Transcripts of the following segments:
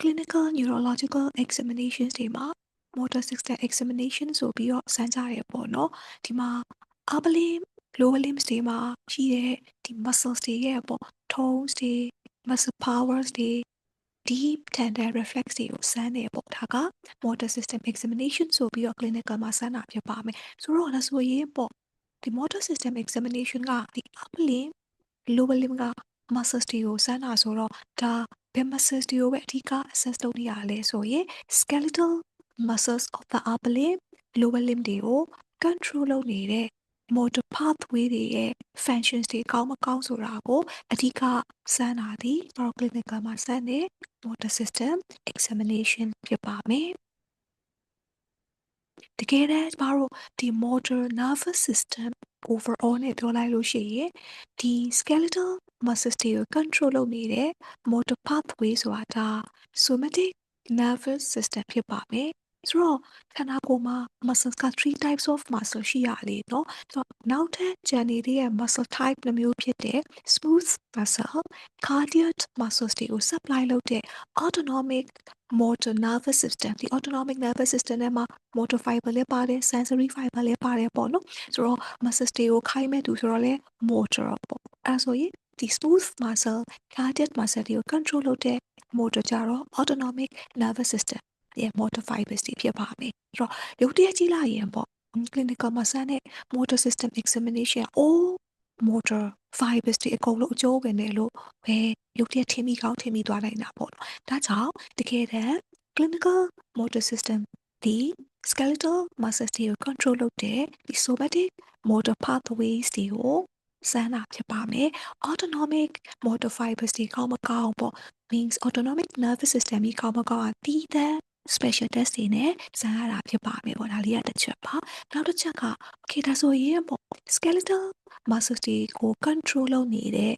clinical neurological examinations တွေမှာ motor system examination ဆိုပြီးတော့စမ်းကြရပေါ့နော်ဒီမှာ upper limb lower limbs တွေမှာရှိတဲ့ဒီ muscles တွေရဲ့ပေါ့ tones တွေ muscle powers တွေ deep tender reflex တွေကိုစမ်းတယ်ပေါ့ဒါက motor system examination ဆိုပြီးတော့ clinical မှာစမ်းတာဖြစ်ပါမယ်ဆိုတော့ဒါဆိုရင်ပေါ့ဒီ motor system examination ကဒီ upper limb lower limb က muscles တွေကိုစမ်းတာဆိုတော့ဒါဘယ် muscles တွေကိုပဲအဓိက assess လုပ်နေရလဲဆိုရင် skeletal muscles of the upper limb lower limb တွေကို control လုပ်နေတဲ့ motor pathway တွေရဲ့ functions တွေကောင်းမကောင်းဆိုတာကိုအဓိကစမ်းတာဒီ clinical မှာစမ်းတဲ့ motor system examination ဖြစ်ပါမယ်တကယ်တမ်းကျမတို့ဒီ motor nervous system overall နဲ့ပြောလိုက်လို့ရှိရင်ဒီ skeletal muscles တွေကို control လုပ်နေတဲ့ motor pathway ဆိုတာဒါ somatic nervous system ဖြစ်ပါမယ်ဆိုတော့ခန္ဓာကိုယ်မှာ muscles က3 types of muscle ရှိရလေเนาะဆိုတော့နောက်ထပ်ကျန်နေတဲ့ muscle type တစ်မျိုးဖြစ်တဲ့ smooth muscle cardiac muscles တွေကို supply လုပ်တဲ့ autonomic motor nervous system ဒီ autonomic nervous system ထဲမှာ motor fiber လည်းပါတယ် sensory fiber လည်းပါတယ်ပေါ့နော်ဆိုတော့ muscles တွေကိုခိုင်းမဲ့သူဆိုတော့လဲ motor ပေါ့အဲဆိုရင်ဒီ smooth muscle cardiac muscle တွေကို control လုပ်တဲ့ motor ကြတော့ autonomic nervous system ရဲ့ motor fibers တွေဖြစ်ပါမယ်ဆိုတော့ရုပ်တရက်ကြည့်လိုက်ရင်ပေါ့ clinical မှာစမ်းတဲ့ motor system examination all motor fibers တွေအကုန်လုံးအကျိုးဝင်တယ်လို့ပဲရုပ်တရက်ထင်မိကောင်းထင်မိသွားနိုင်တာပေါ့နော်ဒါကြောင့်တကယ်တမ်း clinical motor system ဒီ skeletal muscles တွေကို control လုပ်တဲ့ဒီ somatic motor pathways တွေကိုစမ်းတာဖြစ်ပါမယ် autonomic motor fibers တွေကောင်းမကောင်းပေါ့ means autonomic nervous system ကြီးကောင်းမကောင်းတီးတဲ့ special test တွေနဲ့စမ်းရတာဖြစ်ပါမယ်ပေါ့ဒါလေးကတစ်ချက်ပါနောက်တစ်ချက်က okay ဒါဆိုရင်ပေါ့ skeletal muscles တွေကို control လုပ်နေတဲ့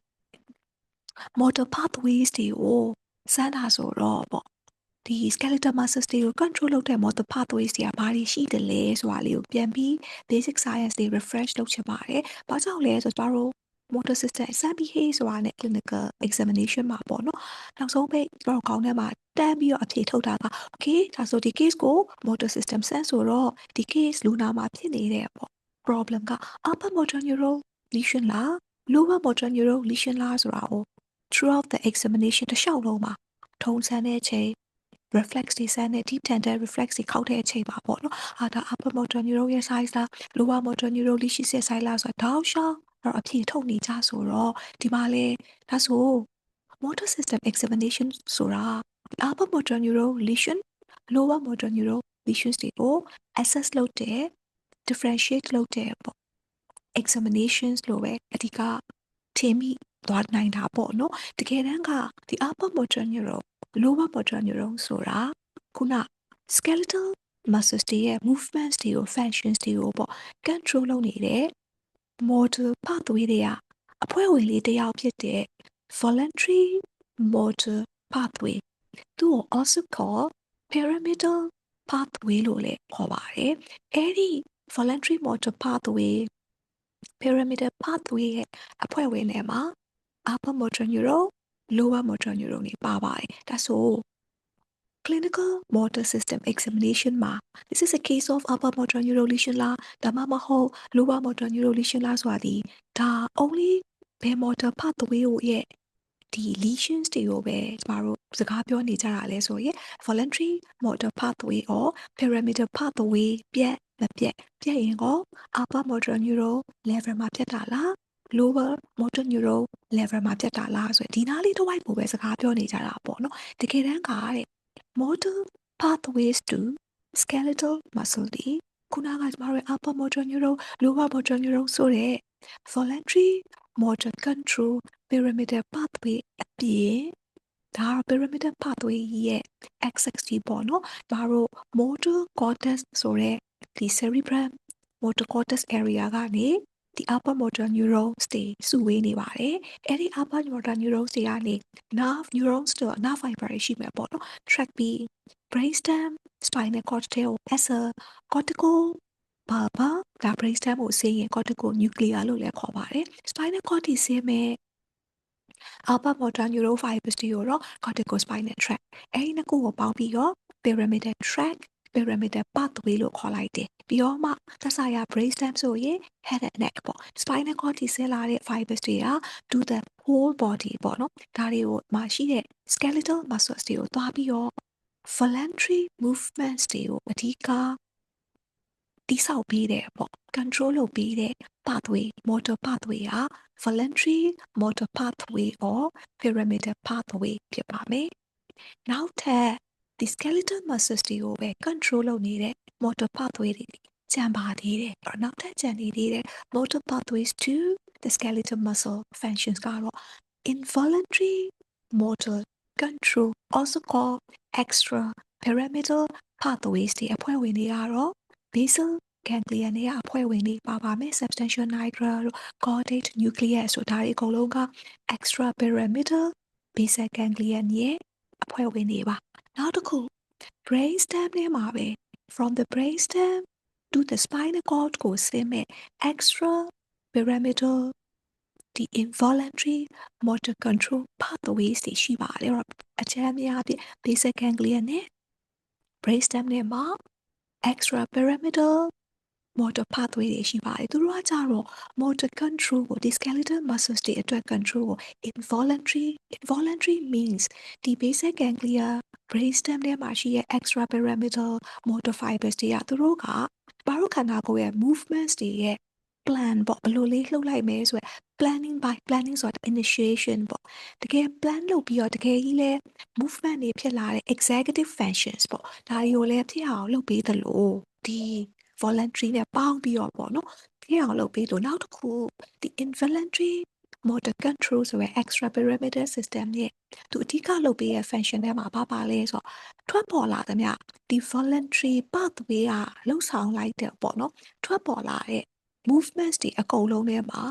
motor pathways တွေကိုစမ်းတာဆိုတော့ပေါ့ဒီ skeletal muscles တွေကို control လုပ်တဲ့ motor pathways တွေကဘာတွေရှိတယ်လဲဆိုတာလေးကိုပြန်ပြီး basic science တွေ refresh လုပ်ချင်ပါတယ်။ဘာကြောင့်လဲဆိုတော့ကျမတို့ motor system exam ပြီးဟေးဆိုတာနဲ့ clinical examination မှာပေါ့နော်။နောက်ဆုံးပိတ်ကျမတို့ခေါင်းထဲမှာတန်းပြီးတော့အဖြေထုတ်တာက okay ဒါဆိုဒီ case ကို motor system ဆန်းဆိုတော့ဒီ case လူနာမှာဖြစ်နေတဲ့ပေါ့ problem က upper motor neuron lesion လား lower motor neuron lesion လားဆိုတာကို throughout the examination တစ်လျှောက်လုံးမှာထုံးစံတဲ့အချိန် reflex တွေစမ်းတဲ့ deep tender reflex တွေခောက်တဲ့အချိန်ပါပေါ့နော်ဒါ upper motor neuron ရဲ့ size လား lower motor neuron lesion ရဲ့ size လားဆိုတာတောက်လျှောက်အဖြေထုတ်နေကြဆိုတော့ဒီမှာလေဒါဆို motor system examination ဆိုတာ upper motor neuron lesion lower motor neuron lesions တွေကို assess လုပ်တဲ့ differentiate လုပ်တဲ့ပေါ့ examinations လို့ပဲအဓိကထင်မိသွားနိုင်တာပေါ့နော်တကယ်တမ်းကဒီ upper motor neuron lower motor neuron ဆိုတာခုန skeletal muscles တွေရဲ့ movements တွေကို functions တွေကိုပေါ့ control လုပ်နေတဲ့ motor pathway တွေကအဖွဲ့ဝင်လေးတစ်ယောက်ဖြစ်တဲ့ voluntary motor pathway သူ့ကို also call pyramidal pathway လို့လည်းခေါ်ပါတယ်အဲ့ဒီ voluntary motor pathway pyramidal pathway ရဲ့အဖွဲ့ဝင်တွေမှာ upper motor neuron lower motor neuron တွေပါပါတယ်ဒါဆို clinical motor system examination မှာ this is a case of upper motor neuron lesion လားဒါမှမဟုတ် lower motor neuron lesion လားဆိုတာဒီဒါ only ဘယ် motor pathway ကိုရဲ့ဒီ lesions တွေကိုပဲကျမတို့စကားပြောနေကြတာလဲဆိုရင် voluntary motor pathway or pyramidal pathway ပြတ်မပြတ်ရင်ကော upper motor neuron level မှာပြတ်တာလား lower motor neuron level မှာပြတ်တာလားဆိုရင်ဒီနားလေးတစ်ဝိုက်ကိုပဲစကားပြောနေကြတာပေါ့နော်တကယ်တမ်းကတဲ့ motor pathways to skeletal muscle ဒီခုနကကျမတို့ upper motor neuron lower motor neuron ဆိုတဲ့ voluntary motor control pyramidal pathway အပြင်ဒါ pyramidal pathway ရဲ့ axis ကြီးပေါ့နော်ဒါတို့ motor cortex ဆိုတဲ့ဒီ cerebrum motor cortex area ကနေဒီ upper motor neurons တွေစုဝေးနေပါတယ်အဲ့ဒီ upper motor neurons တွေကနေ nerve neurons တို့ nerve fiber တွေရှိမယ်ပေါ့နော် track ပြီး brainstem spinal cord တဲ့ကို as a cortical bulb ဒါ brainstem ကိုဆင်းရင် cortical nucleus လို့လည်းခေါ်ပါတယ် spinal cord ဒီဆင်းမဲ့ alpha motor neuron fibers တွေကိုတော့ cortical spinal tract အဲ့ဒီနှစ်ခုကိုပေါင်းပြီးတော့ pyramidal tract pyramidal pathway လို့ခေါ်လိုက်တယ်ပြီးတော့မှသက်ဆိုင်ရာ brainstem ဆိုရင် head and neck ပေါ့ spinal cord ထိဆင်းလာတဲ့ fibers တွေက to the whole body ပေါ့နော်ဒါတွေကိုမှရှိတဲ့ skeletal muscles တွေကိုတွားပြီးတော့ voluntary movements တွေကိုအဓိကတိဆောက်ပေးတယ်ပေါ့ control လုပ်ပေးတဲ့ pathway motor pathway ဟာ voluntary motor pathway or pyramidal pathway ဖြစ်ပါမယ်နောက်ထပ် the skeletal muscles တွေကိုပဲ control လုပ်နေတဲ့ motor pathway တွေကျန်ပါသေးတယ်နောက်ထပ်ကျန်နေသေးတဲ့ motor pathways to the skeletal muscle functions ကတော့ involuntary motor control also called extra pyramidal pathways တွေအဖွဲ့ဝင်တွေကတော့ basal ganglia နဲ့အဖွဲ့ဝင်တွေပါပါမယ် substantia nigra တို့ caudate nucleus တို့ဒါတွေအကုန်လုံးက extra pyramidal basal ganglia ရဲ့အဖွဲ့ဝင်တွေပါနောက်တစ်ခု brainstem နဲ့မှာပဲ from the brainstem to the spinal cord ကိုဆင်းမဲ့ extra pyramidal the involuntary motor control pathways တွေရှိပါတယ်အဲ့တော့အချမ်းများဖြင့် basal ganglia နဲ့ brainstem နဲ့မှာ extra pyramidal motor pathway တွေရှိပါတယ်သူတို့ကကြတော့ motor control ကိုဒီ skeletal muscles တွေအတွက် control ကို involuntary means ဒီ basal ganglia brainstem ထဲမှာရှိတဲ့ extra pyramidal motor fibers တွေကသူတို့ကဘာလို့ခန္ဓာကိုယ်ရဲ့ movements တွေရဲ့ plan ပေါ့ဘယ်လိုလေးလှုပ်လိုက်မယ်ဆိုရယ် planning ဆိုတာ initiation ပေါ့တကယ် plan လုပ်ပြီးတော့တကယ်ကြီးလဲ movement တွေဖြစ်လာတဲ့ executive functions ပေါ့ဒါတွေကိုလည်းဖြစ်အောင်လုပ်ပေးသလိုဒီ voluntary နဲ့ပေါင်းပြီးတော့ပေါ့နော်ဖြစ်အောင်လုပ်ပေးလို့နောက်တစ်ခု the involuntary motor control ဆိုရယ် extra pyramidal system ရဲ့သူအဓိကလုပ်ပေးရဲ့ function ထဲမှာဘာပါလဲဆိုတော့ထွက်ပေါ်လာသမျှဒီ voluntary pathway ကလှုပ်ဆောင်လိုက်တဲ့ပေါ့နော်ထွက်ပေါ်လာတဲ့ movements တွေအကုန်လုံးထဲမှာ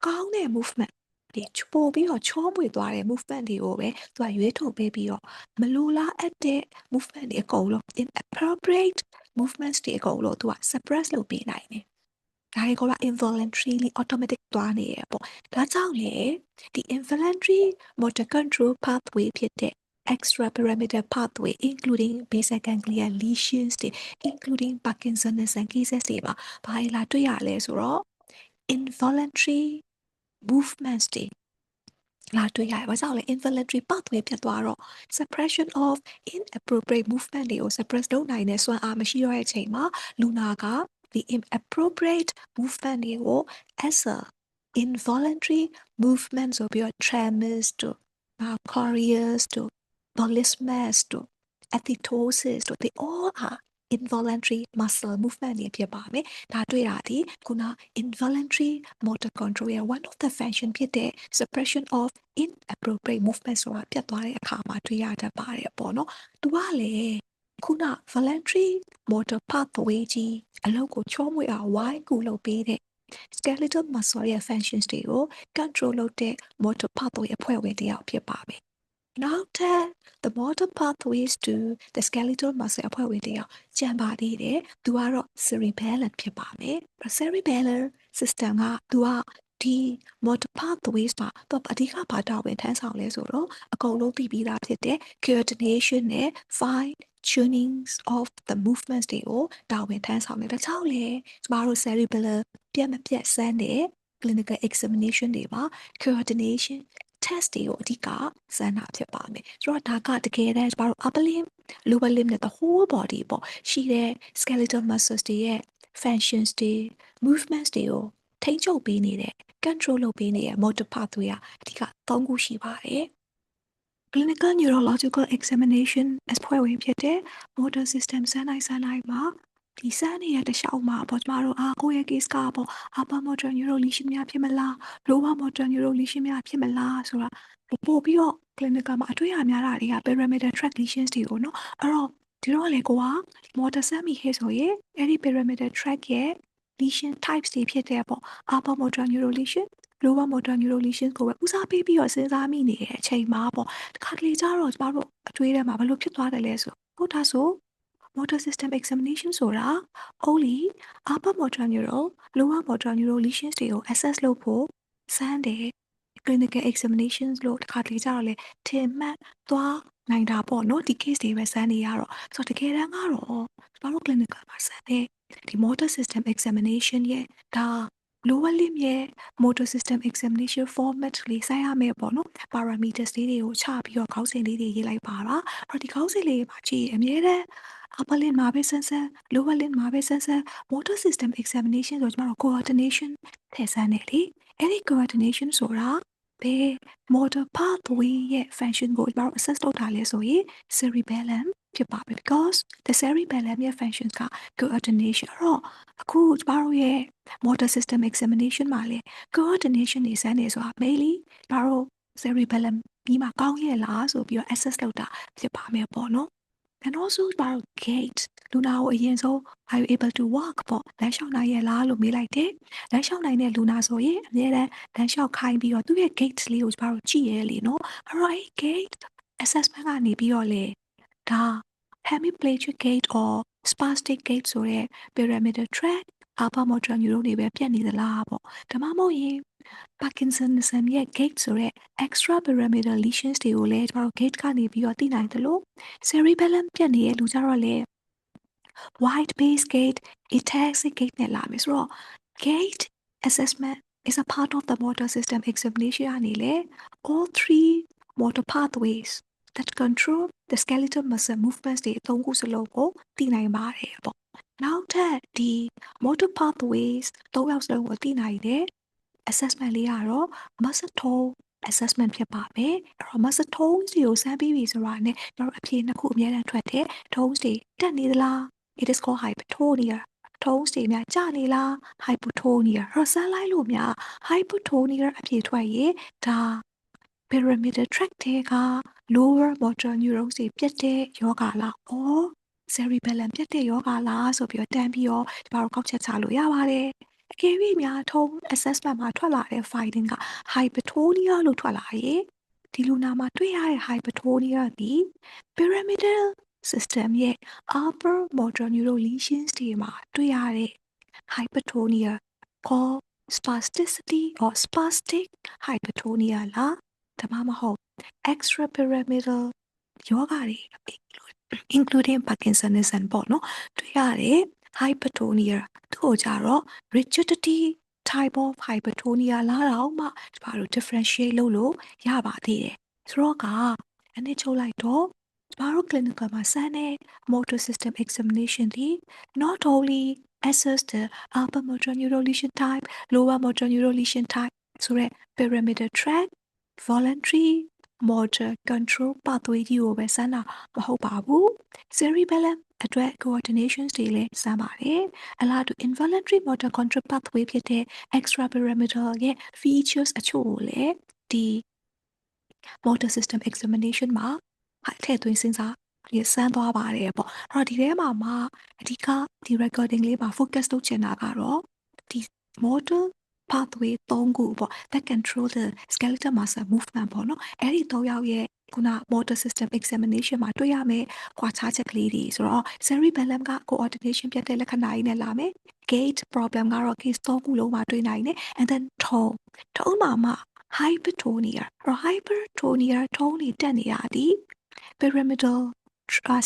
ကောင်းတဲ့ movement တွေပို့ပြီးတော့ချောမွေသွားတဲ့ movement တွေကိုပဲသူကရွေးထုတ်ပေးပြီးတော့မလိုလားအပ်တဲ့ movement တွေအကုန်လုံး inappropriate movements တွေအကုန်လုံးသူက suppress လုပ်ပေးနိုင်တယ်ဒါတွေက involuntarily automatic သွားနေရပေါ့ဒါကြောင့်လေဒီ involuntary motor control pathway ဖြစ်တဲ့ extra pyramidal pathway including basal ganglia lesions တွေ including Parkinsonism cases တွေမှာဘာလာတွေ့ရလဲဆိုတော့ involuntary movements တွေလာတွေ့ရတယ်။ဘာကြောင့်လဲ involuntary pathway ဖြစ်သွားတော့ suppression of inappropriate movement တွေကို suppress လုပ်နိုင်တဲ့စွမ်းအားမရှိတော့တဲ့အချိန်မှာလူနာကဒီ inappropriate movement တွေကို as a involuntary movement ဆိုပြီးတော့ tremors တို့ chorias တို့ bolismus တို့ athetosis တို့ they all are involuntary muscle movement တွေဖြစ်ပါမယ်။ဒါတွေ့တာဒီခုန involuntary motor control ရဲ့ one of the function ဖြစ်တဲ့ suppression of inappropriate movement ဆိုတာပြတ်သွားတဲ့အခါမှာတွေ့ရတတ်ပါတယ်ပေါ့နော်။သူကလေခုန voluntary motor pathway ကြီးအလုပ်ကိုချောမွေ့အောင်ဝိုင်းကူလုပ်ပေးတဲ့ skeletal muscle ရဲ့ functions တွေကို control လုပ်တဲ့ motor pathway အဖွဲ့ဝင်တစ်ယောက်ဖြစ်ပါမယ်။နောက်ထပ် the motor pathways to the skeletal muscle အဖွဲ့ဝင်တစ်ယောက်ကျန်ပါသေးတယ်။သူကတော့ cerebellum ဖြစ်ပါမယ်။ cerebellum system ကသူကဒီ motor pathways မှာတော့အဓိကဘာတာဝန်ထမ်းဆောင်လဲဆိုတော့အကုန်လုံးသိပြီးသားဖြစ်တဲ့ coordination နဲ့ fine tunings of the movements တွေကိုတာဝန်ထမ်းဆောင်တယ်။ဒါကြောင့်လေကျမတို့ cerebellum ပြတ်မပြတ်စမ်းတဲ့ clinical examination တွေမှာ coordination test တွေကိုအဓိကစမ်းတာဖြစ်ပါမယ်။ဆိုတော့ဒါကတကယ်တမ်းကျမတို့ upper limb lower limb နဲ့ the whole body ပေါ့ရှိတဲ့ skeletal muscles တွေရဲ့ functions တွေ movements တွေကိုထိန်းချုပ်ပေးနေတဲ့ control လုပ်ပေးနေတဲ့ motor pathway ကအဓိက၃ခုရှိပါတယ်။ clinical neurological examination အဖွဲ့ဝင်ဖြစ်တဲ့ motor system စမ်းနိုင်မှာဒီစမ်းနေတဲ့တခြားမှာပေါ့ကျမတို့ကိုယ့်ရဲ့ case ကပေါ့ upper motor neuron lesion များဖြစ်မလား lower motor neuron lesion များဖြစ်မလားဆိုတာပို့ပြီးတော့ clinical မှာအတွေ့အများတာတွေက pyramidal tract lesions တွေကိုနော်အဲ့တော့ဒီတော့လေကိုက motor စမ်းမိခဲ့ဆိုရင်အဲ့ဒီ pyramidal tract ရဲ့ lesion types တွေဖြစ်တဲ့ပေါ့ upper motor neuron lesion lower motor neuron lesion ကိုပဲဦးစားပေးပြီးတော့စဉ်းစားမိနေတဲ့အချိန်မှာပေါ့တခါတလေကျတော့ကျမတို့အတွေးထဲမှာဘယ်လိုဖြစ်သွားတယ်လဲဆိုဟုတ်တာဆို motor system examination ဆိုတာ only upper motor neuron lower motor neuron lesions တွေကို assess လုပ်ဖို့စမ်းတယ် clinical examinations လို့တစ်ခါတလေကြတော့လေထင်မှတ်သွားနိုင်တာပေါ့နော်ဒီ case တွေပဲစမ်းနေရတော့ဆိုတော့တကယ်တမ်းကတော့ကျွန်တော်တို့ clinical မှာစမ်းတဲ့ဒီ motor system examination ရဲ့ဒါ lower limb ရဲ့ motor system examination format လေးစမ်းရမယ်ပေါ့နော် parameters လေးတွေကိုချပြီးတော့ခေါင်းစဉ်လေးတွေရေးလိုက်ပါတာအဲ့တော့ဒီခေါင်းစဉ်လေးမှာကြည့်အမြဲတမ်း upper limb မှာပဲစမ်းစမ်း lower limb မှာပဲစမ်းစမ်း motor system examination ဆိုကျွန်တော်တို့ coordination ထည့်စမ်းတယ်လေအဲ့ဒီ coordination ဆိုတာဘယ် motor pathway ရဲ့ function ကိုကျွန်တော်တို့ assess လုပ်တာလဲဆိုရင် cerebellum ဖြစ်ပါမယ် because the cerebellum ရဲ့ functions က coordination အဲ့တော့အခုကျွန်တော်တို့ရဲ့ motor system examination မှာလေ coordination တွေစမ်းနေဆိုတာ mainly ကျွန်တော်တို့ cerebellum ပြီးမှကောင်းရဲ့လားဆိုပြီးတော့ assess လုပ်တာဖြစ်ပါမယ်ပေါ့နော် and also ကျွန်တော်တို့ gait လူနာကိုအရင်ဆုံး are you able to walk ပေါ့လမ်းလျှောက်နိုင်ရဲ့လားလို့မေးလိုက်တယ်လမ်းလျှောက်နိုင်တဲ့လူနာဆိုရင်အများတန်းလမ်းလျှောက်ခိုင်းပြီးတော့သူ့ရဲ့ gait လေးကိုကျွန်တော်တို့ကြည့်ရဲလေနော်အဲ့တော့ gait assessment ကနေပြီးတော့လေဒါ hemiplegic gait or spastic gait ဆိုတဲ့ pyramidal tract alpha motor neuron တွေပဲပြတ်နေသလားပေါ့ဒါမှမဟုတ်ရင် Parkinsonism ရဲ့ gait ဆိုတဲ့ extrapyramidal lesions တွေကိုလည်းကျွန်တော်တို့ gait ကနေပြီးတော့သိနိုင်တယ်လို့ cerebellum ပြတ်နေတဲ့လူကြတော့လေ wide base gait ataxic gait နဲ့လာမယ်ဆိုတော့ gait assessment is a part of the motor system examination ကနေလေ all three motor pathways that control the skeletal muscle movements တွေအသုံးခုစလုံးကိုသိနိုင်ပါတယ်ပေါ့နောက်ထပ်ဒီ motor pathways ၃ယောက်စလုံးကိုသိနိုင်တယ် assessment လေးကတော့ muscle tone assessment ဖြစ်ပါမယ်အဲ့တော့ muscle tones တွေကိုစမ်းပြီးပြီဆိုတာနဲ့ကျွန်တော်တို့အဖြေနှစ်ခုအများနဲ့ထွက်တယ် tones တွေတက်နေသလား it is called hypertonia tones တွေများကျနေလား hypotonia အဲ့တော့စမ်းလိုက်လို့များ hypotonia အဖြေထွက်ရင်ဒါ pyramidal tract တွေက lower motor neurons တွေပြတ်တဲ့ယောဂလား or cerebellum ပြတ်တဲ့ယောဂလားဆိုပြီးတော့တန်းပြီးတော့ကျွန်တော်တို့ကောက်ချက်ချလို့ရပါတယ်အကယ်၍များထုံး assessment မှာထွက်လာတဲ့ finding က hypertonia လို့ထွက်လာရင်ဒီလူနာမှာတွေ့ရတဲ့ hypertonia ဒီ pyramidal system ရဲ့ upper motor neuron lesions တွေမှာတွေ့ရတဲ့ hypertonia called spasticity or spastic hypertonia လားဒါမှမဟုတ် extrapyramidal ယောဂတွေ including Parkinsonism ပေါ့နော်တွေ့ရတဲ့ hypertonia သူ့ကိုကြတော့ rigidity type of hypertonia လာတော့မှကျမတို့ differentiate လုပ်လို့ရပါသေးတယ်ဆိုတော့ကအနည်းချုပ်လိုက်တော့ကျမတို့ clinical မှာစမ်းတဲ့ motor system examination ဒီ not only assess the upper motor neuron lesion type lower motor neuron lesion type ဆိုတဲ့ pyramidal tract voluntary motor control pathway ကြီးကိုပဲစမ်းတာမဟုတ်ပါဘူး cerebellum အတွက် coordinations တွေလည်းစမ်းပါတယ်အလားတူ involuntary motor control pathway ဖြစ်တဲ့ extrapyramidal ရဲ့ features အချို့ကိုလည်းဒီ motor system examination မှာထည့်သွင်းစဉ်းစားစမ်းသွားပါတယ်ပေါ့အဲ့တော့ဒီထဲမှာမှအဓိကဒီ recording လေးမှာ focus လုပ်ချင်တာကတော့ဒီ motor pathway 3ခုပေါ့ that control the skeletal muscle movement ပေါ့နော်အဲ့ဒီ3ယောက်ရဲ့ခုန motor system examination မှာတွေ့ရမယ်ခွာခြားချက်ကလေးတွေဆိုတော့ cerebellum က coordination ပြတ်တဲ့လက္ခဏာကြီးနဲ့လာမယ် gait problem ကတော့ case 3ခုလုံးမှာတွေ့နိုင်တယ် and then tone မှာမှ hypertonia or hypertonia tone တွေတက်နေတာဒီ pyramidal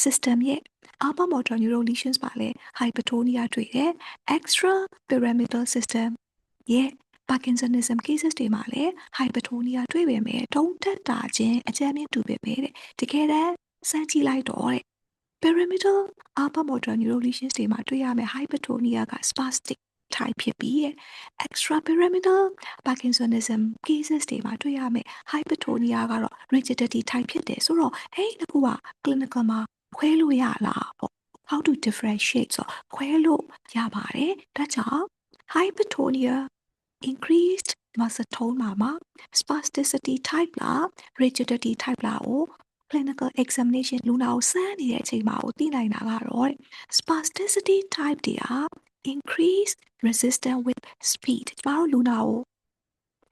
system ရဲ့ upper motor neuron lesions မှာလည်း hypertonia တွေ့တယ် extra pyramidal system ရဲ့ Parkinsonism cases တွေမှာလည်း hypertonia တွေ့ပေမဲ့တုံးတက်တာချင်းအကြမ်းမြင့်တူပေမဲ့တကယ်တမ်းစမ်းကြည့်လိုက်တော့တဲ့ pyramidal upper motor neuron lesions တွေမှာတွေ့ရမယ့် hypertonia က spastic type ဖြစ်ပြီး extrapyramidal Parkinsonism cases တွေမှာတွေ့ရမယ့် hypertonia ကတော့ rigidity type ဖြစ်တယ်ဆိုတော့အဲ့ဒီတစ်ခုက clinical မှာခွဲလို့ရလားပေါ့ how to differentiate ဆိုခွဲလို့ရပါတယ်ဒါကြောင့် hypertonia increased muscle tone မှာ spasticity type လား rigidity type လားကို clinical examination လူနာကိုစမ်းနေတဲ့အချိန်မှာသိနိုင်တာကတော့ spasticity type တွေက increase resistance with speed ကျမတို့လူနာကို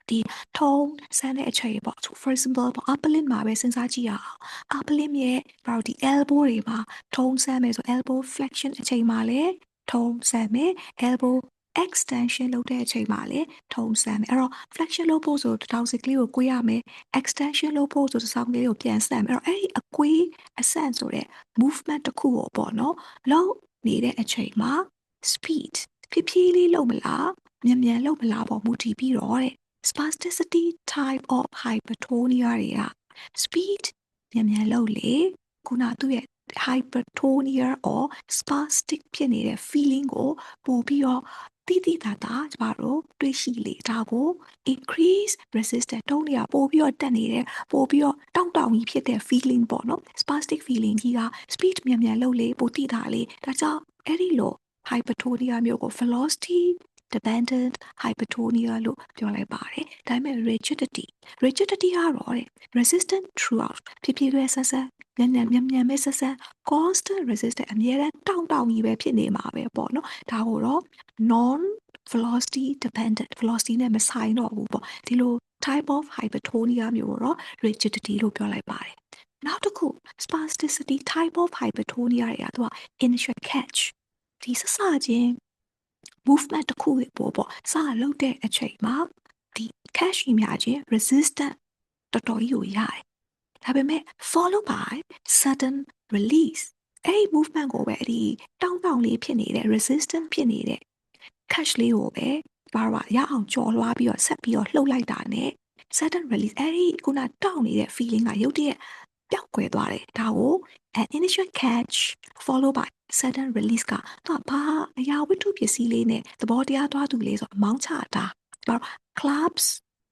ဒီ tone စမ်းတဲ့အချိန်ပေါ့ for example ပေါ့ upper limb မှာပဲစဉ်းစားကြည့်ရအောင် upper limb ရဲ့ဘာလို့ဒီ elbow တွေမှာ tone စမ်းမယ်ဆို elbow flexion အချိန်မှာလည်း tone စမ်းမယ် elbow extension လုပ်တဲ့အချိန်မှာလည်းထုံစမ်းမယ်အဲ့တော့ flexion လုပ်ဖို့ဆိုတစ်ထောင်စီကလေးကိုကွေးရမယ် extension လုပ်ဖို့ဆိုတစ်ဆောင်ကလေးကိုပြန်ဆန့်မယ်အဲ့တော့အဲ့ဒီအကွေးအဆန့်ဆိုတဲ့ movement တစ်ခုကိုပေါ့နော်လုပ်နေတဲ့အချိန်မှာ speed ဖြည်းဖြည်းလေးလုပ်မလားမြန်မြန်လုပ်မလားပေါ့မူတည်ပြီးတော့တဲ့ spasticity type of hypertonia တွေက speed မြန်မြန်လုပ်လေခုနသူ့ရဲ့ hypertonia or spastic ဖြစ်နေတဲ့ feeling ကိုပို့ပြီးတော့တိတိတသာကျမတို့တွေ့ရှိလေဒါကို increase resistance တုံးတွေကပို့ပြီးတော့တက်နေတယ်ပို့ပြီးတော့တောင့်တောင့်ကြီးဖြစ်တဲ့ feeling ပေါ့နော် spastic feeling ကြီးက speed မြန်မြန်လုပ်လေပို့တိတာလေဒါကြောင့်အဲ့ဒီလို hypertonia မျိုးကို velocity dependent hypertonia လို့ပြောလိုက်ပါတယ်ဒါပေမဲ့ rigidity ကတော့တဲ့ resistant throughout ဖြည်းဖြည်းပဲဆက်ဆက်မြန်ပဲဆက်ဆက် constant resistant အမြဲတမ်းတောင့်ကြီးပဲဖြစ်နေမှာပဲပေါ့နော်ဒါကိုတော့ non velocity dependent velocity နဲ့မဆိုင်တော့ဘူးပေါ့ဒီလို type of hypertonia မျိုးကိုတော့ rigidity လို့ပြောလိုက်ပါတယ်နောက်တစ်ခု spasticity type of hypertonia တွေကသူက initial catch ဒီစစချင်း movement တစ်ခုပေါ့စလုပ်တဲ့အချိန်မှာဒီ catch ကြီးများချင်း resistant တော်တော်ကြီးကိုရတယ်ဒါပေမဲ့ follow by sudden release အဲ့ဒီ movement ကိုပဲအဲ့ဒီတောင့်လေးဖြစ်နေတဲ့ resistant ဖြစ်နေတဲ့ catch လေးကိုပဲဘာလို့ရအောင်ကြော်လွှားပြီးတော့ဆက်ပြီးတော့လှုပ်လိုက်တာနဲ့ sudden release အဲ့ဒီခုနတောင့်နေတဲ့ feeling ကရုတ်တရက်ပျောက်ကွယ်သွားတယ်ဒါကို an initial catch follow by sudden release ကသူကဘာအရာဝတ္ထုပစ္စည်းလေးနဲ့သဘောတရားသွားသူလေးဆိုမောင်းချတာဘာလို့ clubs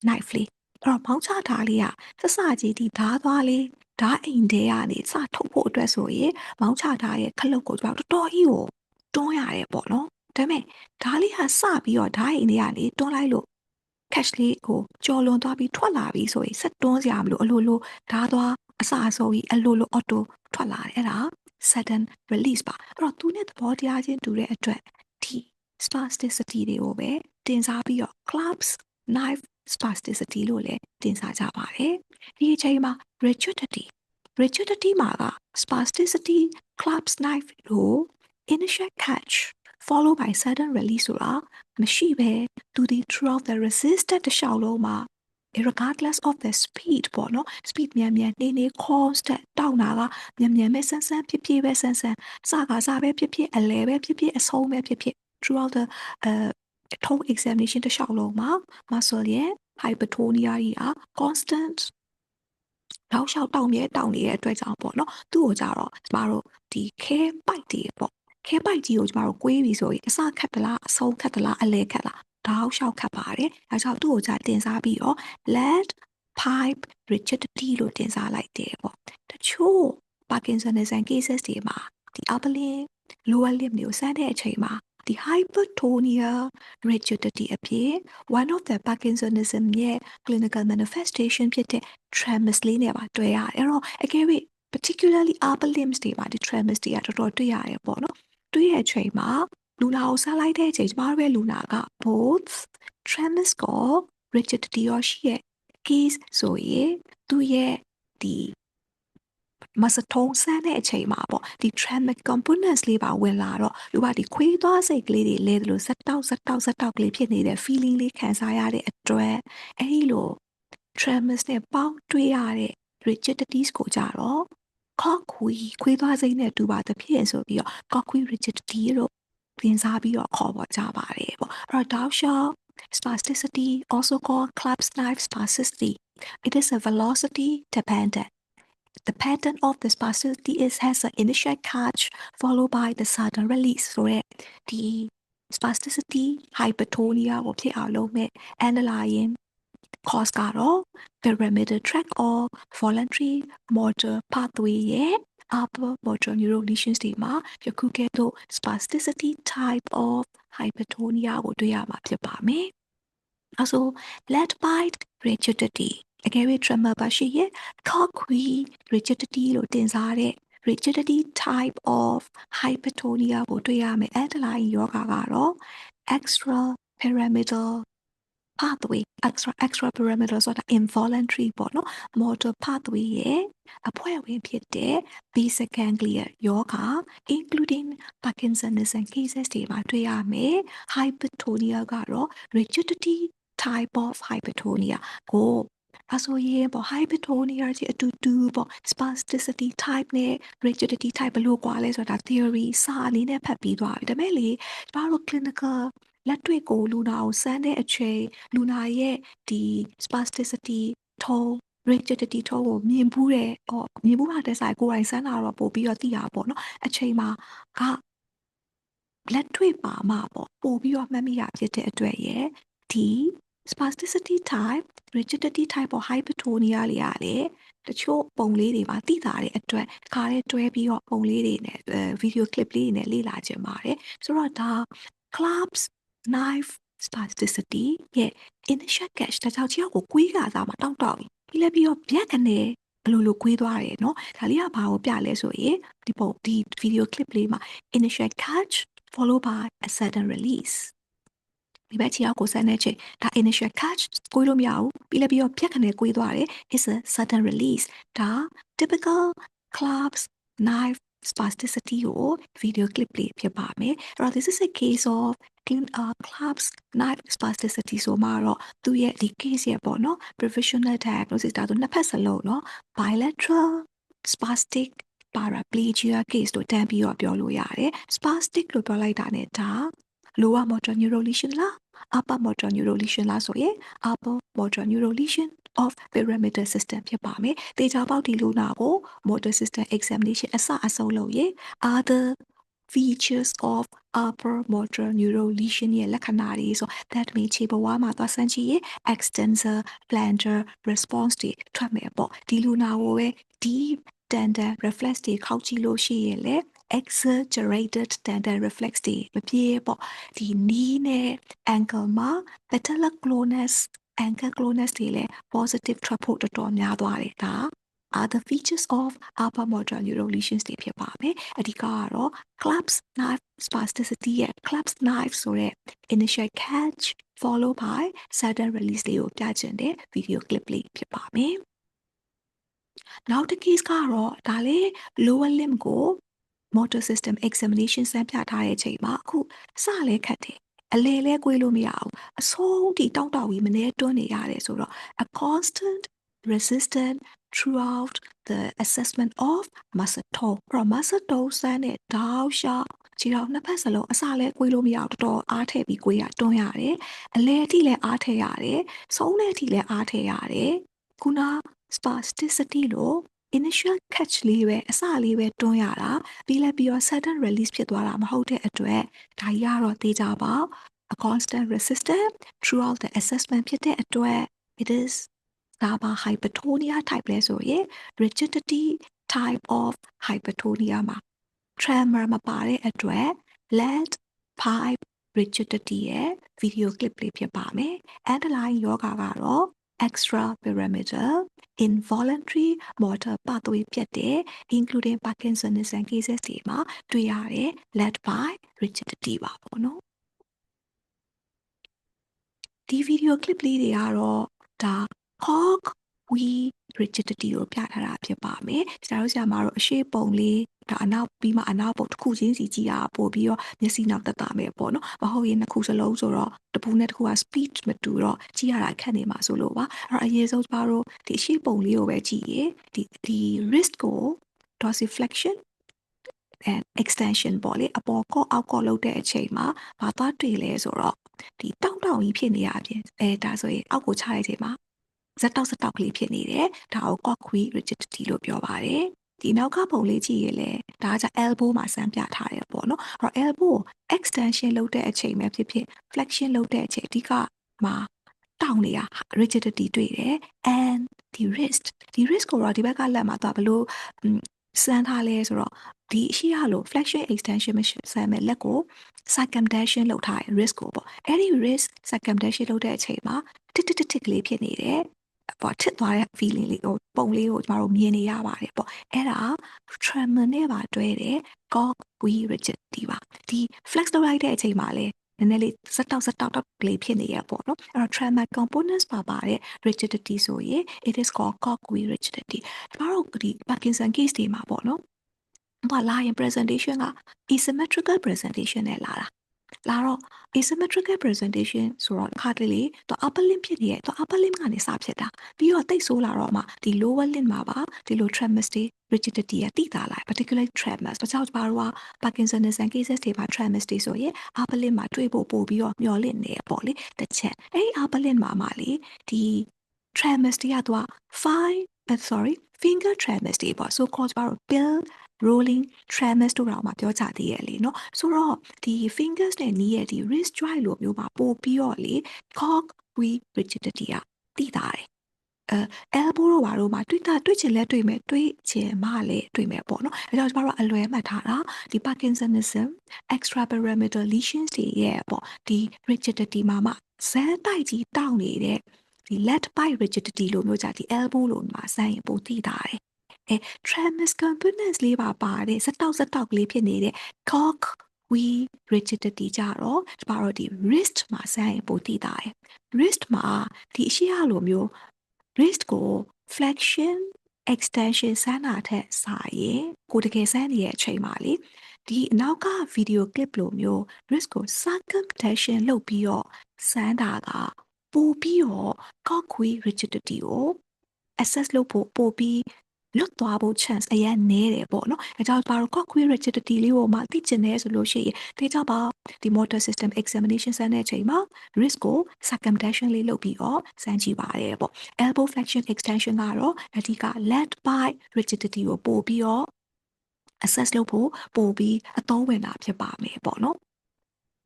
knife လေးအဲ့တော့မောင်းချတာလေးကစကြီးဒီဓားသွားလေးဓားအိမ်တဲကနေစထုတ်ဖို့အတွက်ဆိုရင်မောင်းချထားရဲ့ခလုတ်ကိုကျွန်တော်တော်တော်ကြီးကိုတွန်းရတယ်ပေါ့နော်ဒါပေမဲ့ဓားလေးကစပြီးတော့ဓားအိမ်ထဲကနေတွန်းလိုက်လို့ catch လေးကိုကြော်လွန်သွားပြီးထွက်လာပြီးဆိုရင်ဆက်တွန်းစရာမလိုအလိုလိုဓားသွားအစအဆုံးကြီးအလိုလို auto ထွက်လာတယ်အဲ့ဒါ sudden release ပါအဲ့တော့သူနဲ့သဘောတရားချင်းတူတဲ့အတွက်ဒီ spasticity တွေကိုပဲတင်စားပြီးတော့ clubs knife spasticity လို့လည်းတင်စားကြပါတယ်ဒီအချိန်မှာ rigidity မှာက spasticity clubs knife လို့ initial catch followed by sudden release ဆိုတာမရှိပဲသူဒီ throughout the resistance တစ်လျှောက်လုံးမှာ regardless of the speed ပေါ့နော် speed မြန်နေ constant တောင်းတာကမြန်ပဲဆန်းဖြည်းပဲဆန်းစပဲဖြစ်အလဲပဲဖြစ်အဆုံးပဲဖြစ် throughout the whole examination တစ်လျှောက်လုံးမှာ muscle ရဲ့ hypertonia ကြီးက constant တောက်လျှောက်တောင်းနေတဲ့အတွက်ကြောင့်ပေါ့နော်သူ့ကိုကြတော့ကျမတို့ဒီခဲပိုက်တွေပေါ့ခဲပိုက်ကြီးကိုကျမတို့ကွေးပြီးဆိုရင်အစခတ်တလားအဆုံးခတ်တလားအလဲခတ်လားတောက်လျှောက်ခတ်ပါတယ်ဒါကြောင့်သူ့ကိုကြတင်စားပြီးတော့ lead pipe rigidity လို့တင်စားလိုက်တယ်ပေါ့တချို့ Parkinsonism cases တွေမှာဒီ upper limb lower limb တွေကိုစမ်းတဲ့အချိန်မှာဒီ hypertonia rigidity အဖြစ် one of the Parkinsonism ရဲ့ clinical manifestation ဖြစ်တဲ့ tremors လေးနဲ့ပါတွေ့ရတယ်အဲ့တော့အကယ်၍ particularly upper limbs တွေမှာဒီ tremors တွေကတော်တော်တွေ့ရတယ်ပေါ့နော်တွေ့ရတဲ့အချိန်မှာလူနာကိုစားလိုက်တဲ့အချိန်ကျမတို့ရဲ့လူနာက both tremors ကို rigidity ရောရှိရဲ့ case ဆိုရင်သူရဲ့ဒီ muscle ထုံးစမ်းတဲ့အချိန်မှာပေါ့ဒီ traumatic components လေးပါဝင်လာတော့လူကဒီခွေးသွားစိတ်ကလေးတွေလဲတယ်လို့ဇက်တောက်ကလေးဖြစ်နေတဲ့ feeling လေးခံစားရတဲ့အတွက်အဲ့ဒီလို tremors နဲ့ပေါင်းတွေ့ရတဲ့ rigidities ကိုကြတော့ cockquey ခွေးသွားစိတ်နဲ့တူပါသဖြင့်ဆိုပြီးတော့ cockquey rigidity လို့ပြင်စားပြီးတော့ခေါ်ပေါ်ကြပါတယ်ပေါ့အဲ့တော့ Dow spasticity also called clubs knife spasticity it is a velocity dependent The pattern of the spasticity has an initial catch followed by the sudden release ဆိုတဲ့ဒီ spasticity hypertonia ကိုဖြစ်အောင်လုပ်မဲ့ underlying cause ကတော့ pyramidal tract or voluntary motor pathway ရဲ့ upper motor neuron lesions တွေမှာယခုကဲ့သို့ spasticity type of hypertonia ကိုတွေ့ရမှာဖြစ်ပါမယ်။အဲဆို lead pipe rigidityအကယ်၍ tremor ပါရှိရဲ့ cockquey rigidity လို့တင်စားတဲ့ rigidity type of hypertonia ကိုတွေ့ရမယ် underlying ယောဂါကတော့ extrapyramidal pathway extra parameter ဆိုတာ involuntary ပေါ့နော် motor pathway ရဲ့အဖွဲ့ဝင်ဖြစ်တဲ့ basic ganglia ယောဂ including Parkinsonism cases တွေမှာတွေ့ရမယ် hypertonia ကတော့ rigidity type of hypertonia ကိုအဆိုရင်ပေါ့ hypertonia ကြီးအတူတူပေါ့ spasticity type နဲ့ rigidity type ဘယ်လိုကွာလဲဆိုတာ theory စာအနေနဲ့ဖတ်ပြီးသွားပြီဒါပေမဲ့လေကျမတို့ clinical လက်တွေ့ကိုလူနာကိုစမ်းတဲ့အချိန်လူနာရဲ့ဒီ spasticity ထုံး rigidity ထုံးကိုမြင်ဘူးတဲ့မြင်ဘူးဟာတဲ့ဆိုင်ကိုယ်တိုင်စမ်းတာတော့ပို့ပြီးတော့သိရပါပေါ့နော်အချိန်မှာလက်တွေ့ပါမှာပေါ့ပို့ပြီးတော့မှတ်မိရဖြစ်တဲ့အတွက်ရဲ့ဒီ spasticity type rigidity type ပေါ့ hypertonia လေးရလေတချို့ပုံလေးတွေမှာသိတာတဲ့အတွက်ခါရဲတွဲပြီးတော့ပုံလေးတွေနဲ့ဗီဒီယို clip လေးတွေနဲ့လေ့လာကြပါတယ်ဆိုတော့ဒါ clubs knife spasticity ရဲ့ initial catch တခြားချောက်ကိုကွေးကစားမှာတောက်ပြီးလည်းပြီးတော့ဗျက်ကနေဘလိုကွေးသွားတယ်เนาะဒါလေးကဘာကိုပြလဲဆိုရင်ဒီပုံဒီ video clip လေးမှာ initial catch followed by a sudden release ဒီဘက်ချီအောင်ကိုစမ်းတဲ့ချိန်ဒါ initial catch ကွေးလို့မရဘူးပြီးလည်းပြီးတော့ဖြတ်ခနဲ့ကွေးသွားတယ် is a sudden release ဒါ typical clubs knife spasticity ကို video clip လေးဖြစ်ပါမယ်အဲ့တော့ this is a case of clubs knife spasticity ဆိုမှတော့သူရဲ့ဒီ case ရဲ့ပေါ့နော် provisional diagnosis ဒါဆိုနှစ်ဖက်စလုံးเนาะ bilateral spastic paraplegia case တို့တန်းပြီးတော့ပြောလို့ရတယ် spastic လို့ပြောလိုက်တာ ਨੇ ဒါ lower motor neural lesion လား upper motor neural lesion လားဆိုရင် upper motor neural lesion of pyramidal system ဖြစ်ပါမယ်။တေချာပေါက်ဒီလူနာကို motor system examination အဆုံးလုပ်ရင် other features of upper motor neural lesion ရဲ့လက္ခဏာတွေဆို that means ခြေဘဝမှာသွားဆန်းကြည့်ရင် extensor flanger response တွေထွက်မယ်ပေါ့ဒီလူနာကိုပဲ deep tendon reflex တွေခောက်ကြည့်လို့ရှိရင်လေ exaggerated tendon reflex တွေမပြေပေါ့ဒီ knee နဲ့ ankle မှာ patellar clonus ankle clonus တွေလည်း positive ထွက်ဖို့တော်တော်များသွားတယ်ဒါ are the features of upper motor neural lesions တွေဖြစ်ပါမယ်အဓိကကတော့ clubs knife spasticity ရဲ့ clubs knife ဆိုတဲ့ initial catch followed by sudden release လေးကိုပြချင်တဲ့ video clip လေးဖြစ်ပါမယ်နောက်တစ် case ကတော့ဒါလေ lower limb ကို motor system examination စမ်းပြထားတဲ့အချိန်မှာအခုစလဲခတ်တယ်အလဲလဲကွေးလို့မရဘူးအဆုံးထိတောက်ပြီးမနေတွန်းနေရတယ်ဆိုတော့ a constant resistant throughout the assessment of muscle tone ပရ muscle tone စမ်းတဲ့တောက်လျှောက်ခြေထောက်နှစ်ဖက်စလုံးအစလဲကွေးလို့မရဘူးတော်တော်အားထည့်ပြီးကွေးရတွန်းရတယ်အလဲအထိလည်းအားထည့်ရတယ်ဆုံးတဲ့အထိလည်းအားထည့်ရတယ်ခုန spasticity လို့ initial catch လေးပဲအစလေးပဲတွန်းရတာပြီးလည်းပြီးတော့ sudden release ဖြစ်သွားတာမဟုတ်တဲ့အတွက်ဒါကြီးကတော့သိကြပါ a constant resistance throughout the assessment ဖြစ်တဲ့အတွက် it is ဒါပါ hypertonia type လဲဆိုရင် rigidity type of hypertonia မှာ tremor မပါတဲ့အတွက် lead pipe rigidity ရဲ့ video clip လေးဖြစ်ပါမယ် underlying ယောဂကတော့ extra pyramidal involuntary motor pathway ဖြစ်တဲ့ including Parkinsonism cases တွေမှာတွေ့ရတဲ့ led by rigidity ပါပေါ့နော်ဒီ video clip လေးတွေကတော့ဒါ hog wheel rigidity ကိုပြထားတာဖြစ်ပါမယ်ဆရာတို့ဆရာမတို့အရှိပုံလေးဒါအနောက်ပြီးမှအနောက်ပုံတစ်ခုချင်းစီကြည့်ရပို့ပြီးတော့မျက်စိနောက်တက်တာမယ်ပေါ့နော်မဟုတ်ရင်နှစ်ခုစလုံးဆိုတော့တစ်ခုနဲ့တစ်ခုက speed မတူတော့ကြည့်ရတာခက်နေမှာဆိုလို့ပါအဲ့တော့အရေးဆုံးကျမတို့ဒီအရှိပုံလေးကိုပဲကြည့်ရင်ဒီ wrist ကို dorsiflexion and extension ပေါ့လေအပေါ်ကော့အောက်ကော့လုပ်တဲ့အချိန်မှာဘာသွားတွေ့လဲဆိုတော့ဒီတောက်ကြီးဖြစ်နေရပြင်ဒါဆိုရင်အောက်ကိုချတဲ့အချိန်မှာဇက်တောက်ကလေးဖြစ်နေတယ်ဒါကို cockweed rigidity လို့ပြောပါတယ်ဒီနောက်ကပုံလေးကြည့်ရလေဒါက elbow မှာစမ်းပြထားတယ်ပေါ့နော်အဲ့တော့ elbow extension လုပ်တဲ့အချိန်ပဲဖြစ်ဖြစ် flexion လုပ်တဲ့အချိန်အဓိကမှာတောင်းနေရ rigidity တွေ့တယ် and ဒီ wrist ကိုတော့ဒီဘက်ကလက်မှာသွားဘလို့စမ်းထားလဲဆိုတော့ဒီရှိရလို့ flexion extension မရှိစမ်းမဲ့လက်ကို circumtension လုပ်ထားတယ် wrist ကိုပေါ့အဲ့ဒီ wrist circumtension လုပ်တဲ့အချိန်မှာတစ်ကလေးဖြစ်နေတယ်ပေါ့ထစ်သွားတဲ့ feeling လေးကိုပုံလေးကိုကျမတို့မြင်နေရပါတယ်ပေါ့အဲ့ဒါ tremor နဲ့ပါတွဲတယ် cock wheel rigidity ပါဒီ flex လုပ်လိုက်တဲ့အချိန်မှာလဲ နည်းနည်းလေးစက်တောက်လေးဖြစ်နေရပေါ့နော်အဲ့တော့ tremor components ပါတဲ့ rigidity ဆိုရင် it is called Cox-Wee rigidity ကျမတို့ဒီ Parkinson case တွေမှာပေါ့နော်ဘာလာရင် presentation က asymmetrical presentation နဲ့လာတော့ asymmetrical presentation ဆိုတော့ခါတလေသူ upper limb ဖြစ်နေရဲ့သူ upper limb ကနေစဖြစ်တာပြီးတော့တိတ်ဆိုးလာတော့မှဒီ lower limb မှာပါဒီလို tremors တွေ rigidity ကတိတာလာ particularly tremors ဘာကြောင့်ကျမတို့က Parkinsonism cases တွေမှာ tremors တွေဆိုရင် upper limb မှာတွေ့ဖို့ပို့ပြီးတော့မျောလင့်နေပေါ့လေတစ်ချက်အဲ့ဒီ upper limb မှာလေဒီ tremors တွေကသူက finger tremors တွေပေါ့ so called ကျမတို့ pill rolling tremors တို့တော့မှပြောကြသေးရဲ့လေနော်ဆိုတော့ဒီ fingers နဲ့နီးရဲ့ဒီ wrist joint လိုမျိုးမှာပို့ပြီးတော့လေ Cox-Wee rigidity ကတိတာတယ်elbow တို့ဘာတို့မှာတွေ့ချင်လဲတွေ့မယ်တွေ့ချင်မှလည်းတွေ့မယ်ပေါ့နော်အဲကြောင့်ကျမတို့အလွယ်မှတ်ထားတာဒီ Parkinsonism extrapyramidal lesions တွေရဲ့ပေါ့ဒီ rigidity မှာမှဇက်တိုက်ကြီးတောင့်နေတဲ့ဒီ left bite rigidity လိုမျိုးကြဒီ elbow လိုမှာဆိုင်ရင်ပိုတိတာတယ်tremors components လေးပါတယ်စက်တောက်ကလေးဖြစ်နေတဲ့ Cox-Wee rigidity ကြတော့ကျမတို့ဒီ wrist မှာဆိုင်ရင်ပိုတိတာတယ် wrist မှာဒီအရှိအလိုမျိုး wrist ကို flexion extension ဆန်းတာထက်စာရင်ကိုတကယ်ဆန်းနေတဲ့အချိန်မှာလေဒီအနောက်က video clip လိုမျိုး wrist ကို circumtension လုပ်ပြီးတော့ဆန်းတာကပိုပြီးတော့ Cox-Wee rigidity ကို assess လုပ်ဖို့ပိုပြီးလွတ်သွားဖို့ chance အရင်နည်းတယ်ပေါ့နော်အဲကြောင့်ဘာလို့ Cox-Wee rigidity လေးကိုမှသိချင်တယ်ဆိုလို့ရှိရင်ဒီကြောင့်ပါဒီ motor system examination ဆန်းတဲ့အချိန်မှာ wrist ကို circumtension လေးလုပ်ပြီးတော့ဆန်းကြည့်ပါတယ်ပေါ့ elbow flexion extension ကတော့အဓိက left by rigidity ကိုပို့ပြီးတော့ assess လုပ်ဖို့ပို့ပြီးအသုံးဝင်တာဖြစ်ပါမယ်ပေါ့နော်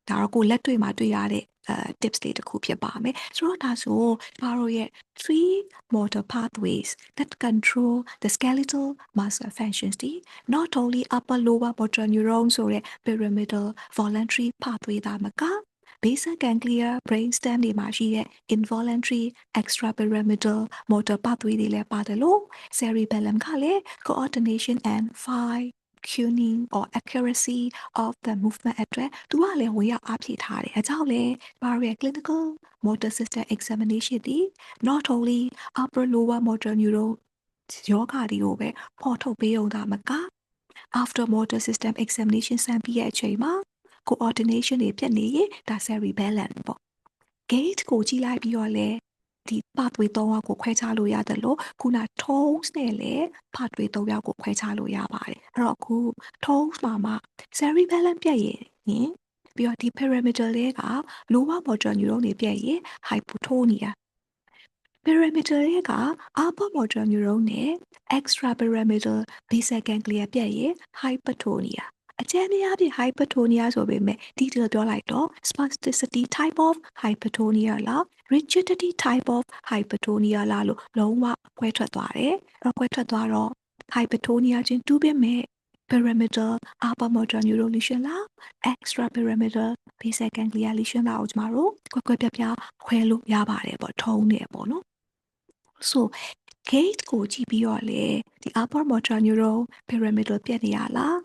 ဒါတော့ကိုလက်တွေ့မှာတွေ့ရတဲ့tips တွေတစ်ခုဖြစ်ပါမယ်ဆိုတော့ဒါဆိုကျမတို့ရဲ့ three motor pathways that control the skeletal muscle functions တွေ not only upper lower motor neuron ဆိုတဲ့ pyramidal voluntary pathway ဒါမက basal ganglia brainstem တွေမှာရှိတဲ့ involuntary extrapyramidal motor pathway တွေလည်းပါတယ်လို့ cerebellum ကလည်း coordination and fine tuning or accuracy of the movement အတွက်သူကလည်းဝင်ရောက်အားဖြည့်ထားတယ်အကြောင်းလေဘာရဲ့ clinical motor system examination ဒီ not only upper lower motor neuron ယောဂတွေကိုပဲဖော်ထုတ်ပေးအောင်ဒါမက after motor system examination ဆန်းပြီးရဲ့အချိန်မှာ coordination တွေဖြစ်နေရင်ဒါ cerebellum ပေါ့ gait ကိုကြည့်လိုက်ပြီးတော့လေဒီ pathway 3ယောက်ကိုခွဲခြားလို့ရတယ်လို့ခုန toes နဲ့လည်း pathway 3ယောက်ကိုခွဲခြားလို့ရပါတယ်အဲ့တော့အခု toes မှာမှ cerebellum ပြတ်ရင်ပြီးတော့ဒီ pyramidal တွေက lower motor neuron တွေပြတ်ရင် hypotonia pyramidal တွေက upper motor neuron နဲ့ extrapyramidal basal ganglia ပြတ်ရင် hypertoniaအကျဉ်းများဖြင့် hypertonia ဆိုပေမဲ့ detail ပြောလိုက်တော့ spasticity type of hypertonia လား rigidity type of hypertonia လားလို့လုံးဝခွဲထွက်သွားတယ်။အဲ့တော့ခွဲထွက်သွားတော့ hypertonia ချင်းတူးပေမဲ့ pyramidal upper motor neuron lesion လား extrapyramidal basal ganglia lesion လားကိုကျမတို့ကွက်ပြပြခွဲလို့ရပါတယ်ပေါ့ထုံးနေပေါ့နော်။ so gait ကိုကြည့်ပြီးတော့လေဒီ upper motor neuron pyramidal ပြတ်နေရလား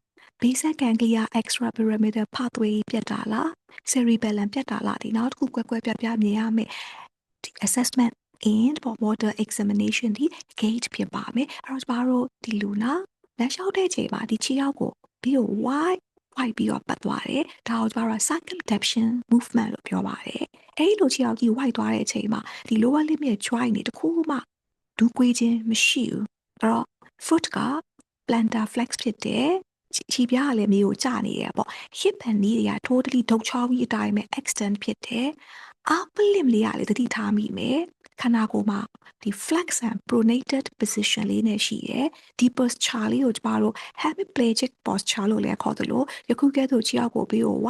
basal ganglia extrapyramidal pathway ပြတ်တာလား cerebellum ပြတ်တာလားဒီနောက်တစ်ခုကွက်ပြပြမြင်ရမယ်ဒီ assessment and motor examination ဒီ gait ဖြစ်ပါမယ်အဲ့တော့ကျမတို့ဒီလူနာလက်လျှောက်တဲ့ချိန်မှာဒီခြေထောက်ကိုပြီးတော့ wide ပြီးတော့ပတ်သွားတယ်ဒါကိုကျမတို့ circumtension movement လို့ပြောပါတယ်အဲ့လိုခြေထောက်ကြီး wide သွားတဲ့အချိန်မှာဒီ lower limb ရဲ့ joint တွေတခုမှဒူးကွေးခြင်းမရှိဘူးအဲ့တော့ foot က plantar flex ဖြစ်တယ်ခြေပြားကလည်းမြေကိုကျနေရပေါ့ hip and knee တွေက totally ဒုတ်ချောင်းကြီးအတိုင်းပဲ extend ဖြစ်တယ် upper limb လေးကလည်းသတိထားမိမယ်ခန္ဓာကိုယ်မှာဒီ flex and pronated position လေးနဲ့ရှိတယ်ဒီ posture လေးကိုကျမတို့ hemiplegic posture လို့လည်းခေါ်သလိုယခုကဲ့သို့ခြေထောက်ကိုပြီးတော့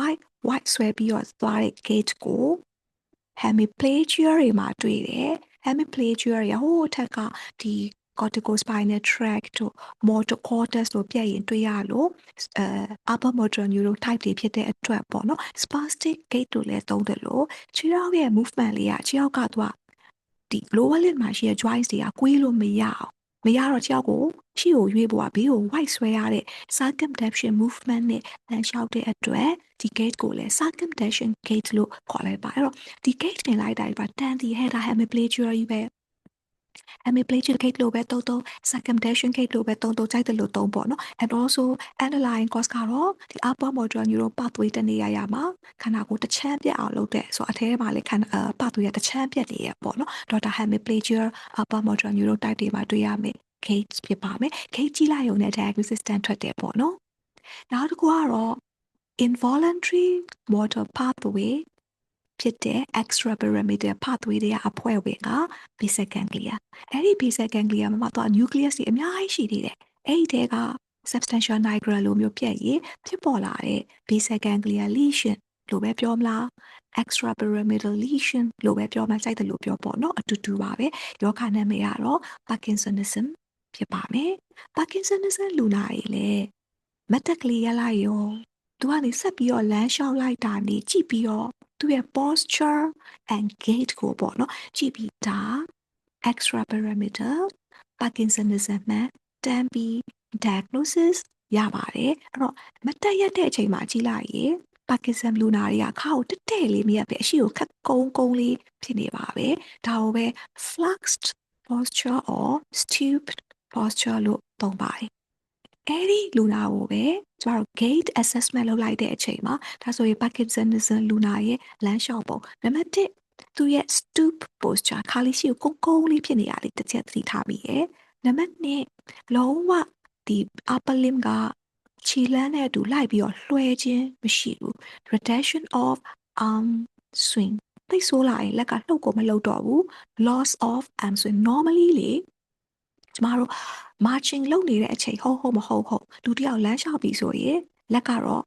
wide ဆွဲပြီးတော့သွားတဲ့ gait ကို hemiplegia တွေမှာတွေ့တယ် hemiplegia တွေဟိုအထက်ကဒီ corticospinal tract တို့ motor cortex တို့ပြည့်ရင်တွေ့ရလို့ upper motor neuron type တွေဖြစ်တဲ့အတွက်ပေါ့နော် spastic gait တို့လည်းသုံးတယ်လို့ခြေထောက်ရဲ့ movement လေးကခြေထောက်ကသူကဒီ lower limb မှာရှိတဲ့ joints တွေကကွေးလို့မရအောင် မရတော့ကြောက်ကိုရှေ့ကိုရွေးဖို့ကဘေးကို white ဆွဲရတဲ့ circumduction movement နဲ့လမ်းလျှောက်တဲ့အတွက်ဒီ gate ကိုလည်း circumduction gate လို့ခေါ်လိုက်ပါအဲ့တော့ဒီ gate တင်လိုက်တာဒီပါတန်တီဟဲ့ဒါ hemiplegia ကြီးပဲ hemiplegia gate လို့ပဲတုံး circumduction gate လို့ပဲတုံးကြိုက်တယ်လို့တုံးပေါ့နော် and also underlying cause ကတော့ဒီ upper motor neuron pathway တနေရာမှာခန္ဓာကိုယ်တစ်ချမ်းပြတ်အောင်လုပ်တဲ့ဆိုအထဲမှာလည်းpathway ကတစ်ချမ်းပြတ်နေရပေါ့နော်ဒေါက်တာ hemiplegia upper motor neuron type တွေမှာတွေ့ရမယ် gate ဖြစ်ပါမယ် gate ကြည့်လိုက်ရုံနဲ့ diagnosis တန်းထွက်တယ်ပေါ့နော်နောက်တစ်ခုကတော့ involuntary motor pathway ဖြစ်တဲ့ extrapyramidal pathway တွေကအဖွဲဝင်က basal ganglia အဲ့ဒီ basal ganglia မှာတော့ nucleus တွေအများကြီးရှိသေးတယ်အဲ့ဒီတဲက substantia nigra လိုမျိုးပြက်ရည်ဖြစ်ပေါ်လာတဲ့ basal ganglia lesion လို့ပဲပြောမလား extrapyramidal lesion လို့ပဲပြောမှစိုက်တယ်လို့ပြောပေါ့နော်အတူတူပါပဲယောဂနာမည်ကတော့ Parkinsonism ဖြစ်ပါမယ် Parkinsonism လူနာတွေလည်းမတ်တက်ကလေးရလိုက်ရောသူကနေဆက်ပြီးတော့လမ်းလျှောက်လိုက်တာနေကြည့်ပြီးတော့သူ့ရဲ့ posture and gait ကိုပေါ့နော်ကြည့်ပြီးဒါ extrapyramidal Parkinsonism မှတန်းပြီး diagnosis ရပါတယ်အဲ့တော့မတက်ရက်တဲ့အချိန်မှာကြည့်လိုက်ရင် Parkinson လူနာတွေကခါကိုတက်တဲ့လေးမရပဲအရှိကိုခက်ကုန်းလေးဖြစ်နေပါပဲဒါကိုပဲ fluxed posture or stooped posture လို့သုံးပါတယ်အဲ့ဒီလူနာကိုပဲကျမတို့ gait assessment လုပ်လိုက်တဲ့အချိန်မှာဒါဆိုရင် Parkinsonism လူနာရဲ့လမ်းလျှောက်ပုံနံပါတ်1သူရဲ့ stoop posture ခါလေးရှိကိုကုန်းလေးဖြစ်နေရလေတစ်ချက်သတိထားမိရဲ့နံပါတ်2လုံးဝဒီ upper limb ကခြေလမ်းနဲ့အတူလိုက်ပြီးတော့လွှဲခြင်းမရှိဘူး reduction of arm swing သိဆိုးလာရင်လက်ကလှုပ်ကိုမလှုပ်တော့ဘူး loss of arm swing normally လေကျမတို့ marching လုပ်နေတဲ့အချိန်ဟုတ်မဟုတ်လူတယောက်လမ်းလျှောက်ပြီးဆိုရင်လက်ကတော့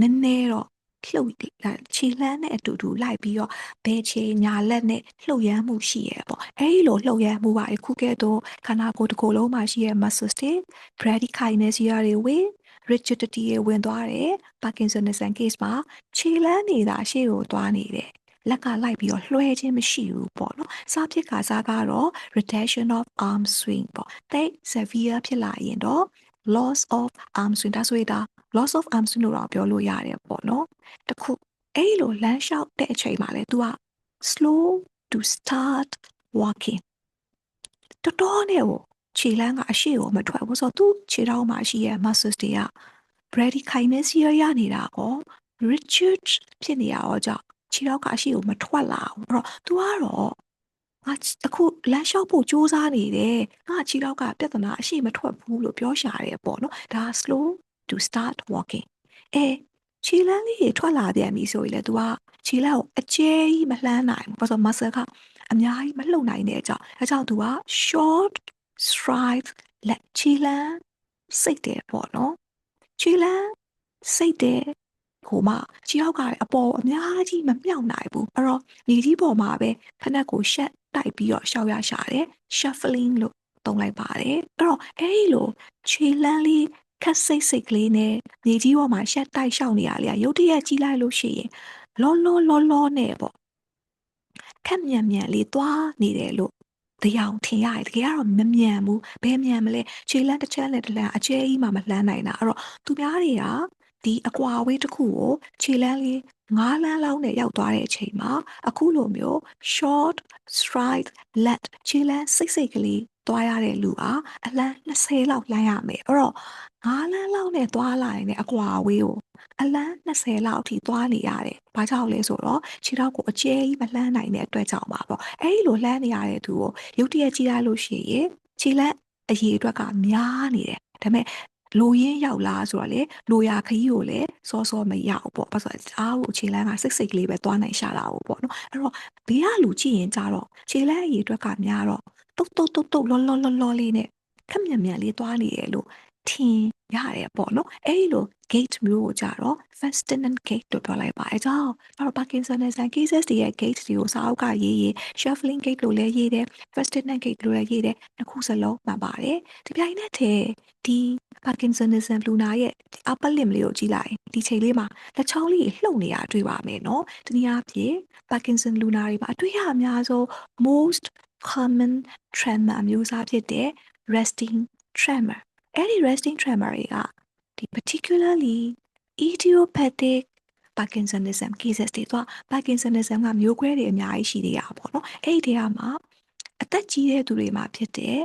နည်းနည်းတော့လှုပ်ခြေလမ်းနဲ့အတူတူလိုက်ပြီးတော့ဘယ်ခြေညာလက်နဲ့လှုပ်ရမ်းမှုရှိရပေါ့အဲဒီလိုလှုပ်ရမ်းမှုပါအခုကဲတော့ခန္ဓာကိုယ်တစ်ခုလုံးမှာရှိရ muscles တွေ bradykinesia တွေဝင် rigidity တွေဝင်သွားတယ် Parkinsonism case မှာခြေလမ်းနေတာရှေ့ကိုသွားနေတယ်လက်ကလိုက်ပြီးတော့လွှဲခြင်းမရှိဘူးပေါ့နော်စားဖြစ်ခါစားကတော့ reduction of arm swing ပေါ့တိတ် severe ဖြစ်လာရင်တော့ loss of arm swing ဒါဆိုရင်ဒါ loss of arm swing လို့တော့ပြောလို့ရတယ်ပေါ့နော်တခုအဲ့လိုလမ်းလျှောက်တဲ့အချိန်မှာလဲ तू က slow to start walking တော်တော်နဲ့ကိုခြေလမ်းကအရှိကိုမထွက်ဘူးဆိုတော့သူ့ခြေထောက်မှာရှိရဲ့ muscles တွေက bradykinesia ရနေတာကော rigid ဖြစ်နေတာရောကြောင့်ခြေထောက်ကအရှိကိုမထွက်လာဘူးအဲ့တော့ तू ကတော့ငါအခုလမ်းလျှောက်ဖို့စူးစမ်းနေတယ်ငါခြေထောက်ကပြဿနာအရှိမထွက်ဘူးလို့ပြောရှာတယ်ပေါ့နော်ဒါ slow to start walking ခြေလမ်းလေးထွက်လာပြန်ပြီဆိုရင်လေ तू ကခြေလက်ကိုအကျဲကြီးမလှမ်းနိုင်ဘူးဘာလို့ muscle ကအများကြီးမလှုပ်နိုင်တဲ့အကြောင်းအဲကြောင့် तू က short stride လက်ခြေလမ်းစိတ်တယ်ပေါ့နော်ခြေလမ်းစိတ်တယ်ဟိုမှာခြေထောက်ကအပေါ်အများကြီးမမြောက်နိုင်ဘူးအဲ့တော့မြေကြီးပေါ်မှာပဲဖက်နှက်ကိုရှက်တိုက်ပြီးတော့ရှောက်ရရှာတယ် shuffling လို့သုံးလိုက်ပါတယ်အဲ့တော့အဲဒီလိုခြေလမ်းလေးခက်စိတ်ကလေးနဲ့မြေကြီးပေါ်မှာရှက်တိုက်ရှောက်နေရလေရုတ်တရက်ကြီးလိုက်လို့ရှိရင်လောနဲ့ပေါ့ခက်မြန်လေးသွားနေတယ်လို့တရားထင်ရတယ်တကယ်ကတော့မမြန်ဘူးဘယ်မြန်မလဲခြေလမ်းတစ်ချမ်းနဲ့တစ်လမ်းအကျဲကြီးမှမလှမ်းနိုင်တာအဲ့တော့သူများတွေကဒီအကွာအဝေးတစ်ခုကိုခြေလမ်းလေး9လမ်းလောက်နဲ့ရောက်သွားတဲ့အချိန်မှာအခုလိုမျိုး short stride let ခြေလမ်းစိတ်ကလေးသွားရတဲ့လူကအလန်း20လောက်လှမ်းရမယ်အဲ့တော့9လမ်းလောက်နဲ့သွားလာရင်အကွာအဝေးကိုအလန်း20လောက်အထိသွားနေရတယ်။ဘာကြောင့်လဲဆိုတော့ခြေထောက်ကိုအကျဲကြီးမလှမ်းနိုင်တဲ့အတွက်ကြောင့်ပါပေါ့။အဲဒီလိုလှမ်းနေရတဲ့သူကိုရုတ်တရက်ကြည့်လိုက်လို့ရှိရင်ခြေလက်အရေအတွက်ကများနေတယ်။ဒါပေမဲ့လိုရင်းရောက်လားဆိုတော့လေလိုရာခရီးကိုလည်းစောမရောက်ပေါ့။ဘာလို့ဆိုတော့အားကိုခြေလမ်းကစိတ်ကလေးပဲသွားနိုင်ရှာတာပေါ့နော်။အဲ့တော့ဘေးကလူကြည့်ရင်ကြတော့ခြေလက်အရေအတွက်ကများတော့တုတ်လောလေးနဲ့ခက်မြန်လေးသွားနေတယ်လို့ထင်ရတယ်ပေါ့နော်အဲ့ဒီလို gate မျိုးကိုကြတော့ Ferdinand gate လို့ပြောလိုက်ပါအဲကြောင့်တော့ Parkinsonism cases တွေရဲ့ gate တွေကိုစာအုပ်ကရေး shuffling gate လို့လည်းရေးတယ် Ferdinand gate လို့လည်းရေးတယ်နှစ်ခုစလုံးမှန်ပါတယ်ဒီပြိုင်နက်တည်းဒီ Parkinsonism လူနာရဲ့ upper limb လေးကိုကြည့်လိုက်ဒီချိန်လေးမှာလက်ချောင်းလေးလှုပ်နေတာတွေ့ပါမယ်နော်တနည်းအားဖြင့် Parkinson လူနာတွေမှာအတွေ့အများဆုံး most common tremor မျိုးစားဖြစ်တဲ့ resting tremor အဲ့ဒီ resting tremor တွေကဒီ particularly idiopathic Parkinsonism cases တွေတော့ Parkinsonism ကမျိုးကွဲတွေအများကြီးရှိသေးတာပေါ့နော်အဲ့ဒီထဲမှာအသက်ကြီးတဲ့သူတွေမှာဖြစ်တဲ့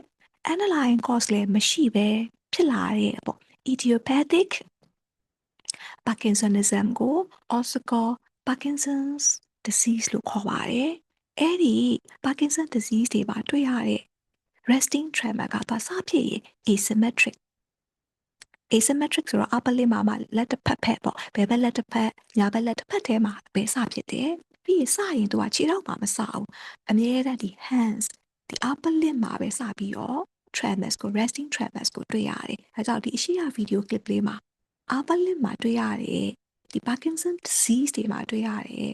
underlying cause လည်းမရှိပဲဖြစ်လာတဲ့ပေါ့ idiopathic Parkinsonism ကို also call Parkinson's disease လို့ခေါ်ပါတယ်အဲ့ဒီ Parkinson disease တွေမှာတွေ့ရတဲ့ resting tremor ကသွားစဖြစ်ရင် asymmetric ဆိုတော့ upper limb မှာလက်တစ်ဖက်ပေါ့ဘယ်ဘက်လက်တစ်ဖက်ညာဘက်လက်တစ်ဖက်ထဲမှာပဲစဖြစ်တယ်ပြီးရင်စရင်သူကခြေထောက်မှာမစဘူးအမြဲတမ်းဒီ hands ဒီ upper limb မှာပဲစပြီးတော့ tremors ကို resting tremors ကိုတွေ့ရတယ်အဲကြောင့်ဒီအရှိရ video clip လေးမှာ upper limb မှာတွေ့ရတယ်ဒီ Parkinson disease တွေမှာတွေ့ရတယ်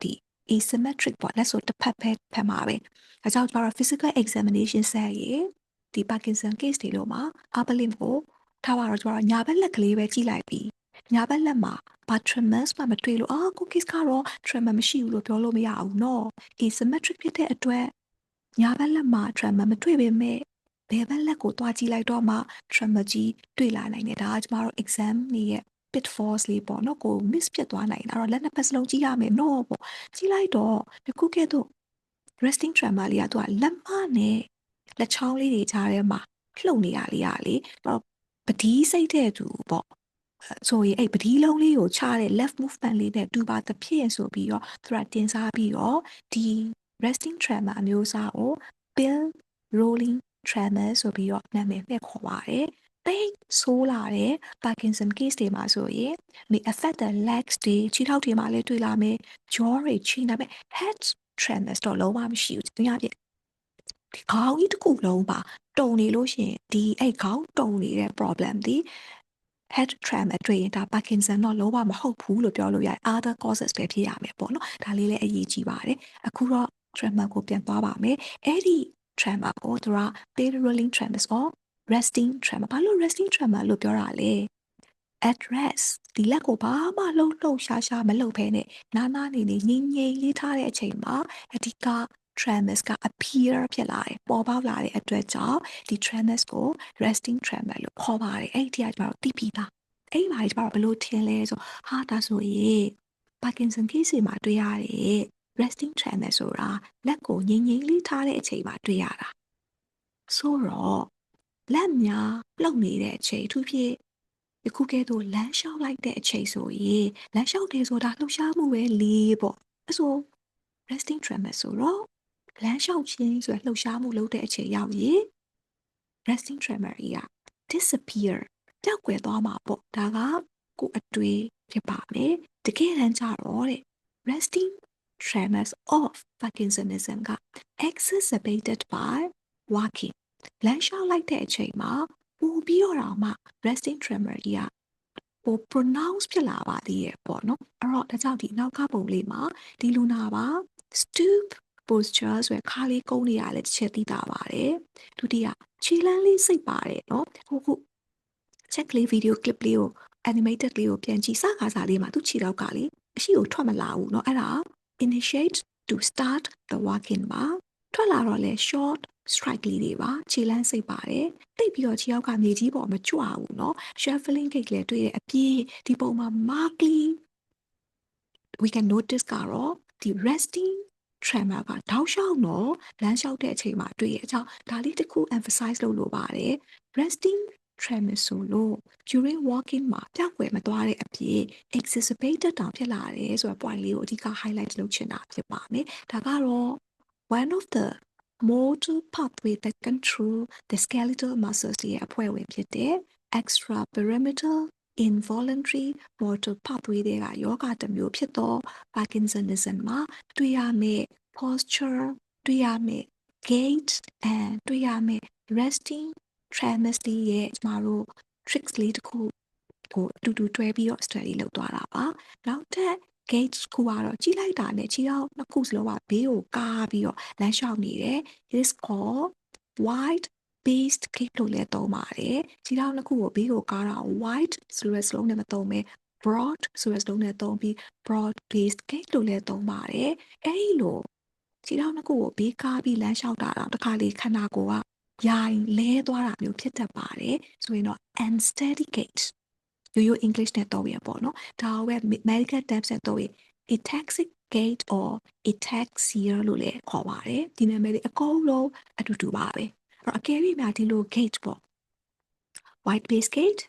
ဒီ asymmetric ပေါ့လက်ဆိုတစ်ဖက်မှာပဲအဲကြောင့်ကျတော့ physical examination ဆက်ရင်ဒီ Parkinson case တွေလို့မှာ upper limb ကိုထားပါတော့ကျတော့ညာဘက်လက်ကလေးပဲကြည့်လိုက်ပြီးညာဘက်လက်မှာဘာ tremors မှမတွေ့လို့ကို case ကတော့ tremor မရှိဘူးလို့ပြောလို့မရဘူးเนาะ asymmetric ဖြစ်တဲ့အတွက်ညာဘက်လက်မှာ tremor မတွေ့ပေမဲ့ဘယ်ဘက်လက်ကိုတွားကြည့်လိုက်တော့မှ tremor ကြီးတွေ့လာနိုင်တယ်ဒါကကျမတို့ exam တွေရဲ့ pitfalls လေးပေါ့နော်ကို miss ဖြစ်သွားနိုင်တာတော့လက်နှစ်ဖက်စလုံးကြည့်ရမယ်เนาะပေါ့ကြည့်လိုက်တော့ဒီခုကဲ့သို့ resting tremor လေးကသူကလက်မနဲ့လက်ချောင်းလေးတွေကြားထဲမှာလှုပ်နေရလေးရလေတော့ပဒီးစိတ်တဲ့သူပေါ့ဆိုရင်အဲ့ပဒီးလုံးလေးကိုချတဲ့ left movement လေးနဲ့တူပါသဖြင့်ဆိုပြီးတော့သူကတင်စားပြီးတော့ဒီ resting tremor အမျိုးအစားကို pill rolling tremor ဆိုပြီးတော့နာမည်နဲ့ခေါ်ပါတယ်တိတ်ဆိုးလာတဲ့ Parkinson case တွေမှာဆိုရင် may affect the legs တွေခြေထောက်တွေမှာလည်းတွေ့လာမယ် jaw တွေချိနေမယ် head tremors တော့လုံးဝမရှိဘူးသူများပြဒီခေါင်းကြီးတစ်ခုလုံးပါတုံနေလို့ရှိရင်ဒီအဲ့ခေါင်းတုံနေတဲ့ problem ဒီ head tremor တွေ့ရင်ဒါ Parkinson တော့လုံးဝမဟုတ်ဘူးလို့ပြောလို့ရတယ် other causes ပဲဖြစ်ရမယ်ပေါ့နော်ဒါလေးလည်းအရေးကြီးပါတယ်အခုတော့ tremor ကိုပြန်သွားပါမယ်အဲ့ဒီ tremor ကိုသူက pill rolling tremors or resting tremor ဘာလို့ resting tremor လို့ပြောတာလဲ at rest ဒီလက်ကိုဘာမှလှုပ်ရှားမလုပ်ဘဲနဲ့နားနေငြိမ်လေးထားတဲ့အချိန်မှာအဓိက tremors က appear ဖြစ်လာတယ်ပေါ်ပေါက်လာတဲ့အတွက်ကြောင့်ဒီ tremors ကို resting tremor လို့ခေါ်ပါတယ်အဲ့ဒီကကျတော့သိပြီလားအဲ့ဒီမှာကျတော့ဘယ်လိုထင်လဲဆိုဒါဆိုရင် Parkinson case မှာတွေ့ရတဲ့ resting tremor ဆိုတာလက်ကိုငြိမ်လေးထားတဲ့အချိန်မှာတွေ့ရတာဆိုတော့လက်များလှုပ်နေတဲ့အချိန်အထူးဖြင့်ဒီခုကဲ့သို့လမ်းလျှောက်လိုက်တဲ့အချိန်ဆိုရင်လမ်းလျှောက်တယ်ဆိုတာလှုပ်ရှားမှုပဲလေပေါ့အဲဆို resting tremor ဆိုတော့လမ်းလျှောက်ခြင်းဆိုလှုပ်ရှားမှုလုပ်တဲ့အချိန်ရောက်ရင် resting tremor ကြီးက disappear ပျောက်ကွယ်သွားမှာပေါ့ဒါကကိုအတွေ့ဖြစ်ပါမယ်တကယ်တမ်းကျတော့တဲ့ resting tremors of Parkinsonism က exacerbated by walking လမ်းလျှောက်လိုက်တဲ့အချိန်မှာပိုပြီးတော့မှ resting tremor ကြီးကပို pronounce ဖြစ်လာပါသေးရဲ့ပေါ့နော်အဲ့တော့ဒါကြောင့်ဒီနောက်ကပုံလေးမှာဒီလူနာပါ stoop posture ဆိုရယ်ခါလေးကုန်းနေရလဲတစ်ချက်သိတာပါတယ်ဒုတိယခြေလမ်းလေးစိတ်ပါတယ်နော်ခု check လေး video clip လေးကို animated လေးကိုပြန်ကြည့်စကားစာလေးမှာသူခြေထောက်ကလေအရှိကိုထွက်မလာဘူးเนาะအဲ့ဒါ initiate to start the walking ပါထွက်လာတော့လဲ short strike လေးတွေပါခြေလမ်းစိတ်ပါတယ်တိတ်ပြီးတော့ခြေထောက်ကမြေကြီးပေါ်မကြွဘူးเนาะ shuffling gait လည်းတွေ့တဲ့အပြည့်ဒီပုံမှာ markedly we can notice ကတော့ဒီ resting tremor ကတောက်လျှောက်တော့လမ်းလျှောက်တဲ့အချိန်မှာတွေ့ရအကြောင်းဒါလေးတစ်ခု emphasize လုပ်လို့ပါတယ် resting tremor ဆိုလို့ during walking မှာပျောက်ကွယ်မသွားတဲ့အပြင် exacerbated တောင်ဖြစ်လာတယ်ဆိုတော့ point လေးကိုအဓိက highlight လုပ်ချင်တာဖြစ်ပါမယ်ဒါကတော့ one of the motor pathway that control the skeletal muscles ရဲ့အဖွဲ့ဝင်ဖြစ်တဲ့ extrapyramidal involuntary motor pathway တွေကယောဂတစ်မျိုးဖြစ်သော Parkinsonism မှာတွေ့ရမယ့် posture တွေ့ရမယ့် gait and တွေ့ရမယ့် resting tremors ရဲ့ကျမတို့ tricks လေးတစ်ခုကိုအတူတူတွဲပြီးတော့ study လုပ်သွားတာပါနောက်ထပ် gait ခုကတော့ကြည့်လိုက်တာနဲ့ခြေထောက်နှစ်ခုစလုံးကဘေးကိုကားပြီးတော့လမ်းလျှောက်နေတယ် it is called wide based gait လို့လည်းသုံးပါတယ်ခြေထောက်နှစ်ခုကိုဘေးကိုကားတာ wide ဆိုတဲ့စလုံးနဲ့မသုံးပဲ broad ဆိုတဲ့စလုံးနဲ့သုံးပြီး broad based gait လို့လည်းသုံးပါတယ်အဲ့ဒီလိုခြေထောက်နှစ်ခုကိုဘေးကားပြီးလမ်းလျှောက်တာတော့တစ်ခါလေခန္ဓာကိုယ်က ရိုင်းလဲသွားတာမျိုးဖြစ်တတ်ပါတယ်ဆိုရင်တော့ unsteady gait ရိုးရိုး English နဲ့တော့ရပေါ့နော်ဒါကိုပဲ medical terms နဲ့တော့ရ ataxic gait or ataxia လို့လည်းခေါ်ပါတယ်ဒီနာမည်လေးအကုန်လုံးအတူတူပါပဲအဲ့တော့အကယ်၍များဒီလို gait ပေါ့ wide base gait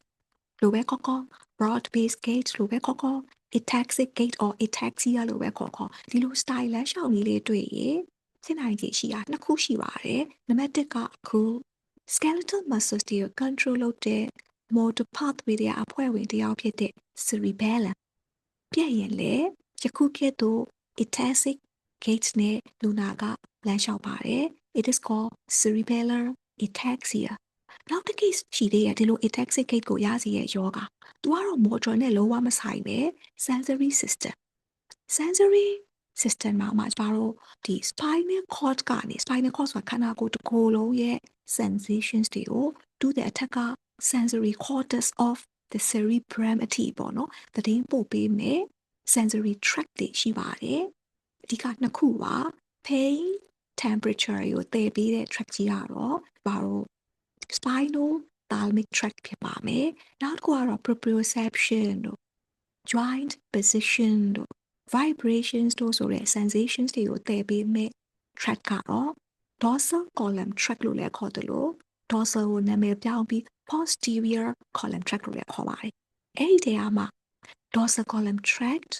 လိုပဲခေါ်ခေါ် broad base gait လိုပဲခေါ်ခေါ် ataxic gait or ataxia လိုပဲခေါ်ခေါ်ဒီလို style လမ်းရှောင်လေးလေးတွေ့ရင်ဖြစ်နိုင်ခြေရှိတာနှစ်ခုရှိပါတယ်နံပါတ်1ကအခု skeletal muscles တွေကို control လုပ်တဲ့ motor pathway တွေအဖွဲ့ဝင်တစ်ယောက်ဖြစ်တဲ့ cerebellum ပြည့်ရင်လေယခုကဲ့သို့ ataxic gait နဲ့လူနာကလမ်းလျှောက်ပါတယ် it is called cerebellar ataxia နောက်တစ် case ရှိသေးတယ်ဒီလို ataxic gait ကိုရစေရဲ့ယောဂသူကတော့ motor နဲ့လုံးဝမဆိုင်ပဲ sensory system မှာကျတော့ဒီ spinal cord ကနေ spinal cord ဆိုတာခန္ဓာကိုယ်တစ်ခုလုံးရဲ့ sensations တွေကိုတူးတဲ့အထက်က sensory cortex of the cerebrum အထိပေါ့နော်သတင်းပို့ပေးမယ် sensory tract တွေရှိပါတယ်အဓိကနှစ်ခုပါ pain temperature ကိုသယ်ပေးတဲ့ tract ကြီးကတော့ဘာလို့ spinal thalamic tract ဖြစ်ပါမယ်နောက်တစ်ခုကတော့ proprioception တို့ joint position တို့ vibrations တို့ဆိုတဲ့ sensations တွေကိုသယ်ပေးမဲ့ tract ကတော့ dorsal column tract လို့လည်းခေါ်တယ်လို့ dorsal ကိုနာမည်ပြောင်းပြီး posterior column tract လို့လည်းခေါ်ပါတယ်အဲ့ဒီတရားမှာ dorsal column tract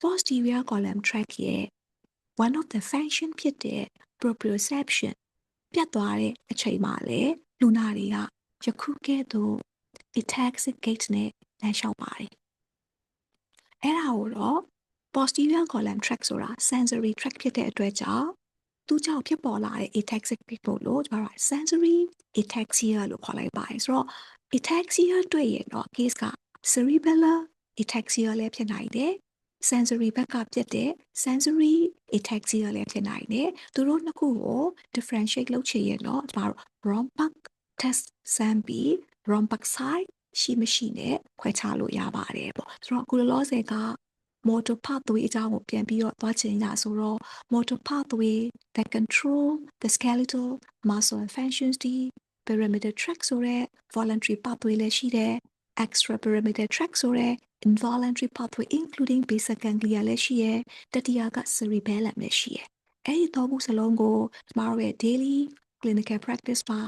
posterior column tract ရဲ့ one of the function ဖြစ်တဲ့ proprioception ပြတ်သွားတဲ့အချိန်မှာလေလူနာတွေကယခုကဲ့သို့ ataxic gait နဲ့လမ်းလျှောက်ပါတယ်အဲ့ဒါကိုတော့ posterior column tract ဆိုတာ sensory tract ဖြစ်တဲ့အတွက်ကြောင့်သူကြောင့်ဖြစ်ပေါ်လာတဲ့ ataxic gait ကိုလို့ကျွန်တော်က sensory ataxia လို့ခေါ်လိုက်ပါတယ်ဆိုတော့ ataxia တွေ့ရင်တော့ case က cerebellar ataxia လည်းဖြစ်နိုင်တယ် sensory ဘက်ကဖြစ်တဲ့ sensory ataxia လည်းဖြစ်နိုင်တယ်သူတို့နှစ်ခုကို differentiate လုပ်ချင်ရင်တော့ကျွန်တော် Romberg test စမ်းပြီး Romberg side ရှိမရှိနဲ့ခွဲခြားလို့ရပါတယ်ပေါ့ဆိုတော့အခုလောလောဆယ်က motor pathway အကြောင်းကိုပြန်ပြီးတော့သွားချင်ရဆိုတော့ motor pathway that control the skeletal muscle and functions ဒီ pyramidal tract ဆိုတဲ့ voluntary pathway လည်းရှိတယ် extra pyramidal tract ဆိုတဲ့ involuntary pathway including basal ganglia လည်းရှိရယ်တတိယက cerebellum လည်းရှိရယ်အဲ့ဒီသုံးခုစလုံးကိုကျမတို့ရဲ့ daily clinical practice မှာ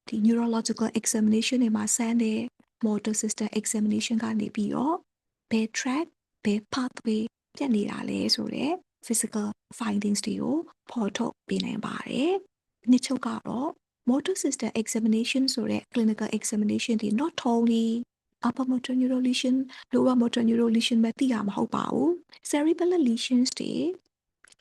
ဒီ neurological examination တွေမှာဆန်းတဲ့ motor system examination ကနေပြီးတော့ဘယ် track ဘယ် pathway ပြတ်နေတာလဲဆိုတဲ့ physical findings တွေကိုဖော်ထုတ်ပေးနိုင်ပါတယ်။နှစ်ချုပ်ကတော့ motor system examination ဆိုတဲ့ clinical examination တွေ not only upper motor neural lesion lower motor neural lesion ပဲသိရမှာမဟုတ်ပါဘူး။ cerebellar lesions တွေ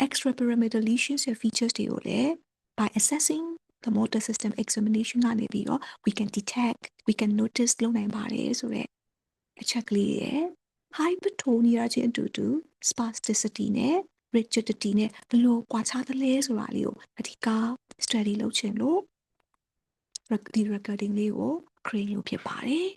extrapyramidal lesions ရဲ့ features တွေကိုလည်း by assessing the motor system examination ကနေပြီးတော့ we can detect we can notice လုပ်နိုင်ပါတယ်ဆိုတဲ့အချက်ကလေးရယ် hypertonia ချင်းအတူတူ spasticity နဲ့ rigidity နဲ့ဘယ်လိုကွာခြားသလဲဆိုတာလေးကိုအဓိက study လုပ်ချင်လို့ဒီ recording လေးကို create လုပ်ဖြစ်ပါတယ်